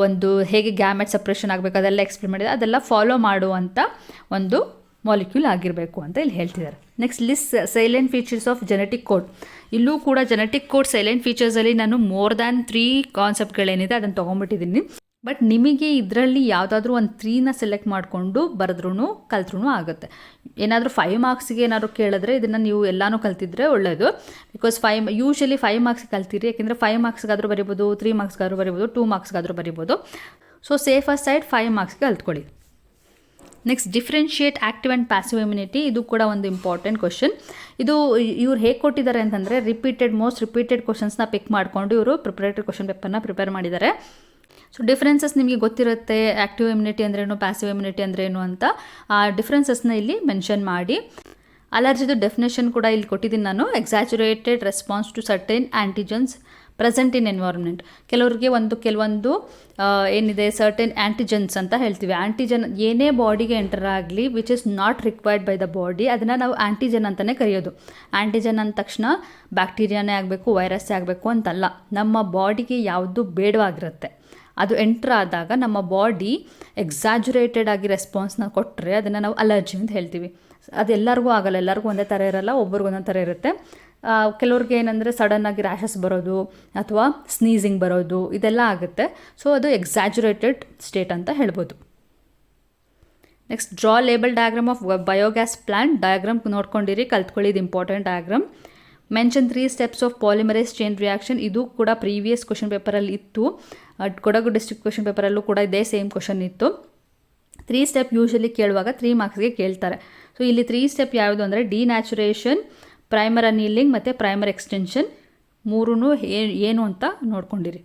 ಒಂದು ಹೇಗೆ ಗ್ಯಾಮೆಟ್ ಸಪ್ರೇಷನ್ ಆಗಬೇಕು ಅದೆಲ್ಲ ಎಕ್ಸ್ಪ್ಲೇನ್ ಮಾಡಿದೆ. ಅದೆಲ್ಲ ಫಾಲೋ ಮಾಡುವಂಥ ಒಂದು ಮಾಲಿಕ್ಯೂಲ್ ಆಗಿರಬೇಕು ಅಂತ ಇಲ್ಲಿ ಹೇಳ್ತಿದ್ದಾರೆ. Next, list silent features of genetic code. ಇಲ್ಲೂ ಕೂಡ ಜೆನೆಟಿಕ್ ಕೋಡ್ ಸೈಲೆಂಟ್ ಫೀಚರ್ಸಲ್ಲಿ ನಾನು ಮೋರ್ ದ್ಯಾನ್ 3 ಕಾನ್ಸೆಪ್ಟ್ಗಳೇನಿದೆ ಅದನ್ನು ತೊಗೊಂಡ್ಬಿಟ್ಟಿದ್ದೀನಿ. ಬಟ್ ನಿಮಗೆ ಇದರಲ್ಲಿ ಯಾವುದಾದ್ರೂ ಒಂದು 3ನ ಸೆಲೆಕ್ಟ್ ಮಾಡಿಕೊಂಡು ಬರೆದ್ರೂ ಕಲ್ತ್ರೂ ಆಗುತ್ತೆ. ಏನಾದರೂ 5 ಮಾರ್ಕ್ಸಿಗೆ ಏನಾದರೂ ಕೇಳಿದ್ರೆ ಇದನ್ನು ನೀವು ಎಲ್ಲನೂ ಕಲ್ತಿದ್ರೆ ಒಳ್ಳೆಯದು. ಬಿಕಾಸ್ ಯೂಶ್ವಲಿ 5 ಮಾರ್ಕ್ಸ್ ಕಲ್ತೀರಿ. ಯಾಕೆಂದರೆ 5 ಮಾರ್ಕ್ಸ್ಗಾದರೂ ಬರಿಬೋದು, 3 ಮಾರ್ಕ್ಸ್ಗಾದರೂ ಬರಿಬೋದು, 2 ಮಾರ್ಕ್ಸ್ಗಾದರೂ ಬರಿಬೋದು. ಸೊ ಸೇಫರ್ ಸೈಡ್ 5 ಮಾರ್ಕ್ಸ್ಗೆ ಕಲ್ತ್ಕೊಳ್ಳಿ. Next, differentiate active and passive immunity. ಇದು ಕೂಡ ಒಂದು ಇಂಪಾರ್ಟೆಂಟ್ ಕ್ವಶನ್. ಇವ್ರು ಹೇಗೆ ಕೊಟ್ಟಿದ್ದಾರೆ ಅಂತಂದರೆ ಮೋಸ್ಟ್ ರಿಪೀಟೆಡ್ ಕ್ವಶನ್ಸ್ನ ಪಿಕ್ ಮಾಡಿಕೊಂಡು ಇವರು ಪ್ರಿಪರೇಟರಿ ಕ್ವಶನ್ ಪೇಪರ್ನ ಪ್ರಿಪೇರ್ ಮಾಡಿದ್ದಾರೆ. ಸೊ ಡಿಫ್ರೆನ್ಸಸ್ ನಿಮಗೆ ಗೊತ್ತಿರುತ್ತೆ, ಆ್ಯಕ್ಟಿವ್ ಇಮ್ಯುನಿಟಿ ಅಂದ್ರೇನು, ಪ್ಯಾಸಿವ್ ಇಮ್ಯುನಿಟಿ ಅಂದ್ರೇನು ಅಂತ. ಆ ಡಿಫ್ರೆನ್ಸಸ್ನ ಇಲ್ಲಿ ಮೆನ್ಷನ್ ಮಾಡಿ. ಅಲರ್ಜಿದು ಡೆಫಿನೇಷನ್ ಕೂಡ ಇಲ್ಲಿ ಕೊಟ್ಟಿದ್ದೀನಿ ನಾನು. Exaggerated response to certain antigens present in environment. ಕೆಲವೊಂದು ಏನಿದೆ ಸರ್ಟೈನ್ ಆ್ಯಂಟಿಜನ್ಸ್ ಅಂತ ಹೇಳ್ತೀವಿ. ಆ್ಯಂಟಿಜನ್ ಏನೇ ಬಾಡಿಗೆ ಎಂಟರ್ ಆಗಲಿ which is not required by the body, ಅದನ್ನು ನಾವು ಆ್ಯಂಟಿಜನ್ ಅಂತಲೇ ಕರೆಯೋದು. ಆ್ಯಂಟಿಜನ್ ಅಂದ ತಕ್ಷಣ ಬ್ಯಾಕ್ಟೀರಿಯಾನೇ ಆಗಬೇಕು, ವೈರಸ್ಸೇ ಆಗಬೇಕು ಅಂತಲ್ಲ. ನಮ್ಮ ಬಾಡಿಗೆ ಯಾವುದು ಬೇಡವಾಗಿರುತ್ತೆ ಅದು ಎಂಟ್ರ್ ಆದಾಗ ನಮ್ಮ ಬಾಡಿ ಎಕ್ಸಾಜುರೇಟೆಡ್ ಆಗಿ ರೆಸ್ಪಾನ್ಸ್ನ ಕೊಟ್ಟರೆ ಅದನ್ನು ನಾವು ಅಲರ್ಜಿ ಅಂತ ಹೇಳ್ತೀವಿ. ಅದು ಎಲ್ಲರಿಗೂ ಆಗಲ್ಲ, ಎಲ್ಲರಿಗೂ ಒಂದೇ ಥರ ಇರಲ್ಲ, ಒಬ್ರಿಗೂ ಒಂದೊಂದು ಥರ ಇರುತ್ತೆ. ಕೆಲವ್ರಿಗೆ ಏನಂದರೆ ಸಡನ್ನಾಗಿ ರ್ಯಾಷಸ್ ಬರೋದು ಅಥವಾ ಸ್ನೀಸಿಂಗ್ ಬರೋದು ಇದೆಲ್ಲ ಆಗುತ್ತೆ. ಸೊ ಅದು ಎಕ್ಸಾಜುರೇಟೆಡ್ ಸ್ಟೇಟ್ ಅಂತ ಹೇಳ್ಬೋದು. Next draw label diagram of biogas plant. Diagram ನೋಡ್ಕೊಂಡಿರಿ, ಕಲ್ತ್ಕೊಳ್ಳಿ, ಇದು important diagram. Mention 3 steps of polymerase chain reaction. ಇದು ಕೂಡ ಪ್ರೀವಿಯಸ್ ಕ್ವಶನ್ ಪೇಪರಲ್ಲಿ ಇತ್ತು, ಕೊಡಗು ಡಿಸ್ಟ್ರಿಕ್ಟ್ ಕ್ವಶನ್ ಪೇಪರಲ್ಲೂ ಕೂಡ ಇದೇ ಸೇಮ್ ಕ್ವಶನ್ ಇತ್ತು. 3 ಸ್ಟೆಪ್ ಯೂಶಲಿ ಕೇಳುವಾಗ 3 ಮಾರ್ಕ್ಸ್ಗೆ ಕೇಳ್ತಾರೆ. ಸೊ ಇಲ್ಲಿ 3 ಸ್ಟೆಪ್ ಯಾವುದು ಅಂದರೆ ಡಿನ್ಯಾಚುರೇಷನ್, ಪ್ರೈಮರ್ ಅನೀಲಿಂಗ್ ಮತ್ತು ಪ್ರೈಮರ್ ಎಕ್ಸ್ಟೆನ್ಷನ್. ಮೂರೂ ಏನು ಅಂತ ನೋಡ್ಕೊಂಡಿರಿ.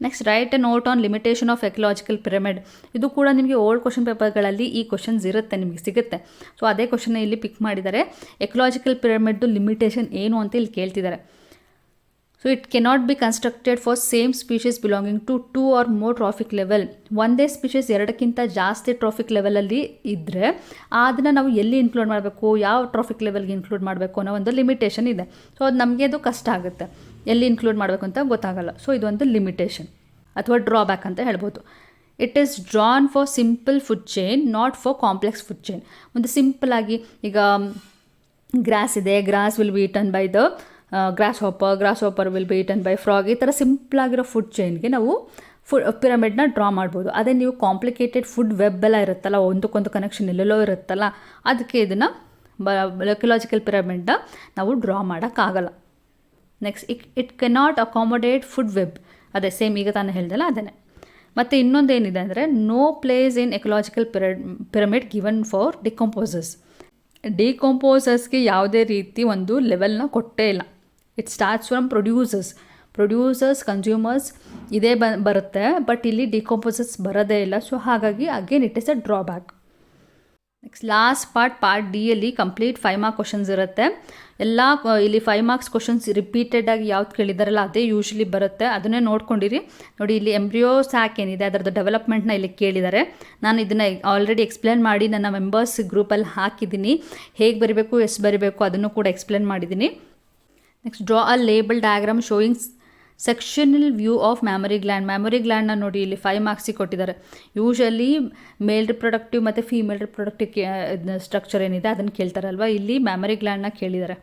Next write a note on limitation of ecological pyramid. ಇದು ಕೂಡ ನಿಮಗೆ ಓಲ್ಡ್ ಕ್ವಶನ್ ಪೇಪರ್ಗಳಲ್ಲಿ ಈ ಕ್ವಶನ್ಸ್ ಇರುತ್ತೆ, ನಿಮಗೆ ಸಿಗುತ್ತೆ. ಸೊ ಅದೇ ಕ್ವಶನ್ನ ಇಲ್ಲಿ ಪಿಕ್ ಮಾಡಿದ್ದಾರೆ. ಎಕಲಾಜಿಕಲ್ ಪಿರಮಿಡ್ದು ಲಿಮಿಟೇಷನ್ ಏನು ಅಂತ ಇಲ್ಲಿ ಕೇಳ್ತಿದ್ದಾರೆ. So it cannot be constructed for same species belonging to 2 or more trophic level. ಒಂದೇ ಸ್ಪೀಷೀಸ್ 2ಕ್ಕಿಂತ ಜಾಸ್ತಿ ಟ್ರಾಫಿಕ್ ಲೆವೆಲಲ್ಲಿ ಇದ್ದರೆ ಅದನ್ನು ನಾವು ಎಲ್ಲಿ ಇನ್ಕ್ಲೂಡ್ ಮಾಡಬೇಕು, ಯಾವ ಟ್ರಾಫಿಕ್ ಲೆವೆಲ್ಗೆ ಇನ್ಕ್ಲೂಡ್ ಮಾಡಬೇಕು ಅನ್ನೋ ಒಂದು ಲಿಮಿಟೇಷನ್ ಇದೆ. ಸೊ ಅದು ನಮಗೆ ಅದು ಕಷ್ಟ ಆಗುತ್ತೆ, ಎಲ್ಲಿ ಇನ್ಕ್ಲೂಡ್ ಮಾಡಬೇಕು ಅಂತ ಗೊತ್ತಾಗಲ್ಲ. ಸೊ ಇದೊಂದು ಲಿಮಿಟೇಷನ್ ಅಥವಾ ಡ್ರಾಬ್ಯಾಕ್ ಅಂತ ಹೇಳ್ಬೋದು. It is drawn for simple food chain, not for complex food chain. ಒಂದು ಸಿಂಪಲ್ ಆಗಿ ಈಗ ಗ್ರಾಸ್ ಇದೆ, grass will be eaten by the grasshopper will be eaten by frog. ಈ ಥರ ಸಿಂಪಲ್ ಆಗಿರೋ ಫುಡ್ ಚೈನ್ಗೆ ನಾವು ಪಿರಮಿಡ್ನ ಡ್ರಾ ಮಾಡ್ಬೋದು. ಅದೇ ನೀವು ಕಾಂಪ್ಲಿಕೇಟೆಡ್ ಫುಡ್ ವೆಬ್ ಎಲ್ಲ ಇರುತ್ತಲ್ಲ, ಒಂದಕ್ಕೊಂದು ಕನೆಕ್ಷನ್ ಎಲ್ಲೆಲ್ಲೋ ಇರುತ್ತಲ್ಲ, ಅದಕ್ಕೆ ಇದನ್ನು ಎಕಲಾಜಿಕಲ್ ಪಿರಮಿಡ್ನ ನಾವು ಡ್ರಾ ಮಾಡೋಕ್ಕಾಗಲ್ಲ. Next it cannot accommodate food web. ಅದೇ ಸೇಮ್ ಈಗ ತಾನೇ ಹೇಳ್ದಲ್ಲ ಅದನ್ನೇ. ಮತ್ತು ಇನ್ನೊಂದೇನಿದೆ ಅಂದರೆ no place in ecological pyramid given for ಡಿಕಂಪೋಸರ್ಸ್ಗೆ ಯಾವುದೇ ರೀತಿ ಒಂದು ಲೆವೆಲ್ನ ಕೊಟ್ಟೇ ಇಲ್ಲ. It starts from producers consumers ಇದೇ ಬರುತ್ತೆ, ಬಟ್ ಇಲ್ಲಿ ಡಿಕಂಪೋಸರ್ಸ್ ಬರೋದೇ ಇಲ್ಲ. ಸೊ ಹಾಗಾಗಿ again it is a drawback. Next last part ಡಿಯಲ್ಲಿ ಕಂಪ್ಲೀಟ್ 5 ಮಾರ್ಕ್ ಕ್ವಶನ್ಸ್ ಇರುತ್ತೆ. ಎಲ್ಲ ಇಲ್ಲಿ 5 ಮಾರ್ಕ್ಸ್ ಕ್ವಶನ್ಸ್ ರಿಪೀಟೆಡಾಗಿ ಯಾವ್ದು ಕೇಳಿದಾರಲ್ಲ ಅದೇ ಯೂಶ್ವಲಿ ಬರುತ್ತೆ, ಅದನ್ನೇ ನೋಡ್ಕೊಂಡಿರಿ. ನೋಡಿ ಇಲ್ಲಿ ಎಂಬ್ರಿಯೋ ಸ್ಯಾಕ್ ಏನಿದೆ ಅದರದ್ದು ಡೆವಲಪ್ಮೆಂಟ್ನ ಇಲ್ಲಿ ಕೇಳಿದ್ದಾರೆ. ನಾನು ಇದನ್ನು ಆಲ್ರೆಡಿ ಎಕ್ಸ್ಪ್ಲೇನ್ ಮಾಡಿ ನನ್ನ ಮೆಂಬರ್ಸ್ ಗ್ರೂಪಲ್ಲಿ ಹಾಕಿದ್ದೀನಿ. ಹೇಗೆ ಬರೀಬೇಕು, ಎಷ್ಟು ಬರೀಬೇಕು ಅದನ್ನು ಕೂಡ ಎಕ್ಸ್ಪ್ಲೇನ್ ಮಾಡಿದ್ದೀನಿ. Next draw a label diagram showing sectional view of mammary ಗ್ಲ್ಯಾಂಡ್ನ ನೋಡಿ ಇಲ್ಲಿ 5 ಮಾರ್ಕ್ಸಿಗೆ ಕೊಟ್ಟಿದ್ದಾರೆ. ಯೂಶಲಿ ಮೇಲ್ ರಿಪ್ರೊಡಕ್ಟಿವ್ ಮತ್ತು ಫೀಮೇಲ್ ರಿಪ್ರೊಡಕ್ಟಿವ್ ಸ್ಟ್ರಕ್ಚರ್ ಏನಿದೆ ಅದನ್ನು ಕೇಳ್ತಾರಲ್ವ, ಇಲ್ಲಿ ಮ್ಯಾಮರಿ ಗ್ಲ್ಯಾಂಡ್ನ ಕೇಳಿದ್ದಾರೆ.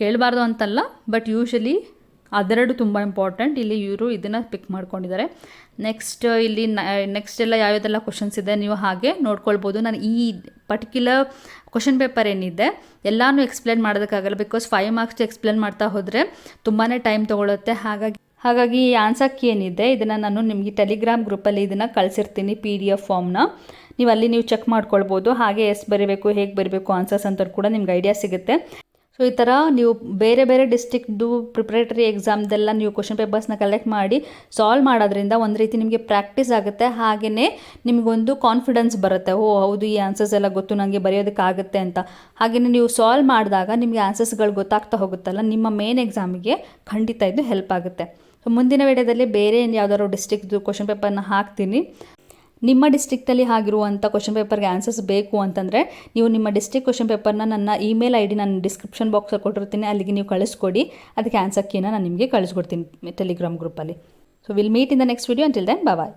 ಕೇಳಬಾರ್ದು ಅಂತಲ್ಲ, ಬಟ್ ಯೂಶಲಿ ಅದೆರಡು ತುಂಬ ಇಂಪಾರ್ಟೆಂಟ್. ಇಲ್ಲಿ ಇವರು ಇದನ್ನು ಪಿಕ್ ಮಾಡ್ಕೊಂಡಿದ್ದಾರೆ. ನೆಕ್ಸ್ಟ್ ಇಲ್ಲಿ ನೆಕ್ಸ್ಟ್ ಎಲ್ಲ ಯಾವ್ಯಾವುದೆಲ್ಲ ಕ್ವಶನ್ಸ್ ಇದೆ ನೀವು ಹಾಗೆ ನೋಡ್ಕೊಳ್ಬೋದು. ನಾನು ಈ ಪರ್ಟಿಕ್ಯುಲರ್ ಕ್ವಶನ್ ಪೇಪರ್ ಏನಿದೆ ಎಲ್ಲನೂ ಎಕ್ಸ್ಪ್ಲೇನ್ ಮಾಡೋದಕ್ಕಾಗಲ್ಲ, ಬಿಕಾಸ್ 5 ಮಾರ್ಕ್ಸ್ ಎಕ್ಸ್ಪ್ಲೇನ್ ಮಾಡ್ತಾ ಹೋದರೆ ತುಂಬಾ ಟೈಮ್ ತೊಗೊಳುತ್ತೆ. ಹಾಗಾಗಿ ಈ ಆನ್ಸರ್ ಕೀ ಏನಿದೆ ಇದನ್ನು ನಾನು ನಿಮಗೆ ಟೆಲಿಗ್ರಾಮ್ ಗ್ರೂಪಲ್ಲಿ ಇದನ್ನು ಕಳಿಸಿರ್ತೀನಿ, PDF ಫಾರ್ಮ್ನ. ನೀವು ಚೆಕ್ ಮಾಡ್ಕೊಳ್ಬೋದು. ಹಾಗೆ ಎಷ್ಟು ಬರೀಬೇಕು, ಹೇಗೆ ಬರೀಬೇಕು ಆನ್ಸರ್ಸ್ ಅಂತ ಕೂಡ ನಿಮ್ಗೆ ಐಡಿಯಾ ಸಿಗುತ್ತೆ. ಸೊ ಈ ಥರ ನೀವು ಬೇರೆ ಬೇರೆ ಡಿಸ್ಟ್ರಿಕ್ಟ್ದು ಪ್ರಿಪ್ರೇಟರಿ ಎಕ್ಸಾಮ್ದೆಲ್ಲ ನೀವು ಕ್ವಶನ್ ಪೇಪರ್ಸ್ನ ಕಲೆಕ್ಟ್ ಮಾಡಿ ಸಾಲ್ವ್ ಮಾಡೋದ್ರಿಂದ ಒಂದು ರೀತಿ ನಿಮಗೆ ಪ್ರಾಕ್ಟೀಸ್ ಆಗುತ್ತೆ. ಹಾಗೆಯೇ ನಿಮಗೊಂದು ಕಾನ್ಫಿಡೆನ್ಸ್ ಬರುತ್ತೆ, ಓ ಹೌದು ಈ ಆನ್ಸರ್ಸ್ ಎಲ್ಲ ಗೊತ್ತು, ನನಗೆ ಬರೆಯೋದಕ್ಕಾಗುತ್ತೆ ಅಂತ. ಹಾಗೆಯೇ ನೀವು ಸಾಲ್ವ್ ಮಾಡಿದಾಗ ನಿಮಗೆ ಆನ್ಸರ್ಸ್ಗಳು ಗೊತ್ತಾಗ್ತಾ ಹೋಗುತ್ತಲ್ಲ, ನಿಮ್ಮ ಮೇನ್ ಎಕ್ಸಾಮಿಗೆ ಖಂಡಿತ ಇದು ಹೆಲ್ಪ್ ಆಗುತ್ತೆ. ಸೊ ಮುಂದಿನ ವಿಡಿಯೋದಲ್ಲಿ ಬೇರೆ ಯಾವುದಾದ್ರು ಡಿಸ್ಟ್ರಿಕ್ಟ್ದು ಕ್ವಶನ್ ಪೇಪರ್ನ ಹಾಕ್ತೀನಿ. ನಿಮ್ಮ ಡಿಸ್ಟ್ರಿಕ್ಟಲ್ಲಿ ಆಗಿರುವಂಥ ಕ್ವಶನ್ ಪೇಪರ್ಗೆ ಆನ್ಸರ್ಸ್ ಬೇಕು ಅಂತಂದರೆ ನೀವು ನಿಮ್ಮ ಡಿಸ್ಟ್ರಿಕ್ಟ್ ಕ್ವಶನ್ ಪೇಪರ್ನ ನನ್ನ ಇಮೇಲ್ ID ನಾನು ಡಿಸ್ಕ್ರಿಪ್ಷನ್ ಬಾಕ್ಸಲ್ಲಿ ಕೊಟ್ಟಿರ್ತೀನಿ, ಅಲ್ಲಿಗೆ ನೀವು ಕಳಿಸ್ಕೊಡಿ. ಅದಕ್ಕೆ ಆನ್ಸರ್ ಕೀನ ನಾನು ನಿಮಗೆ ಕಳಿಸ್ಕೊಡ್ತೀನಿ ಟೆಲಿಗ್ರಾಮ್ ಗ್ರೂಪಲ್ಲಿ. So will meet in the next video. Until then bye.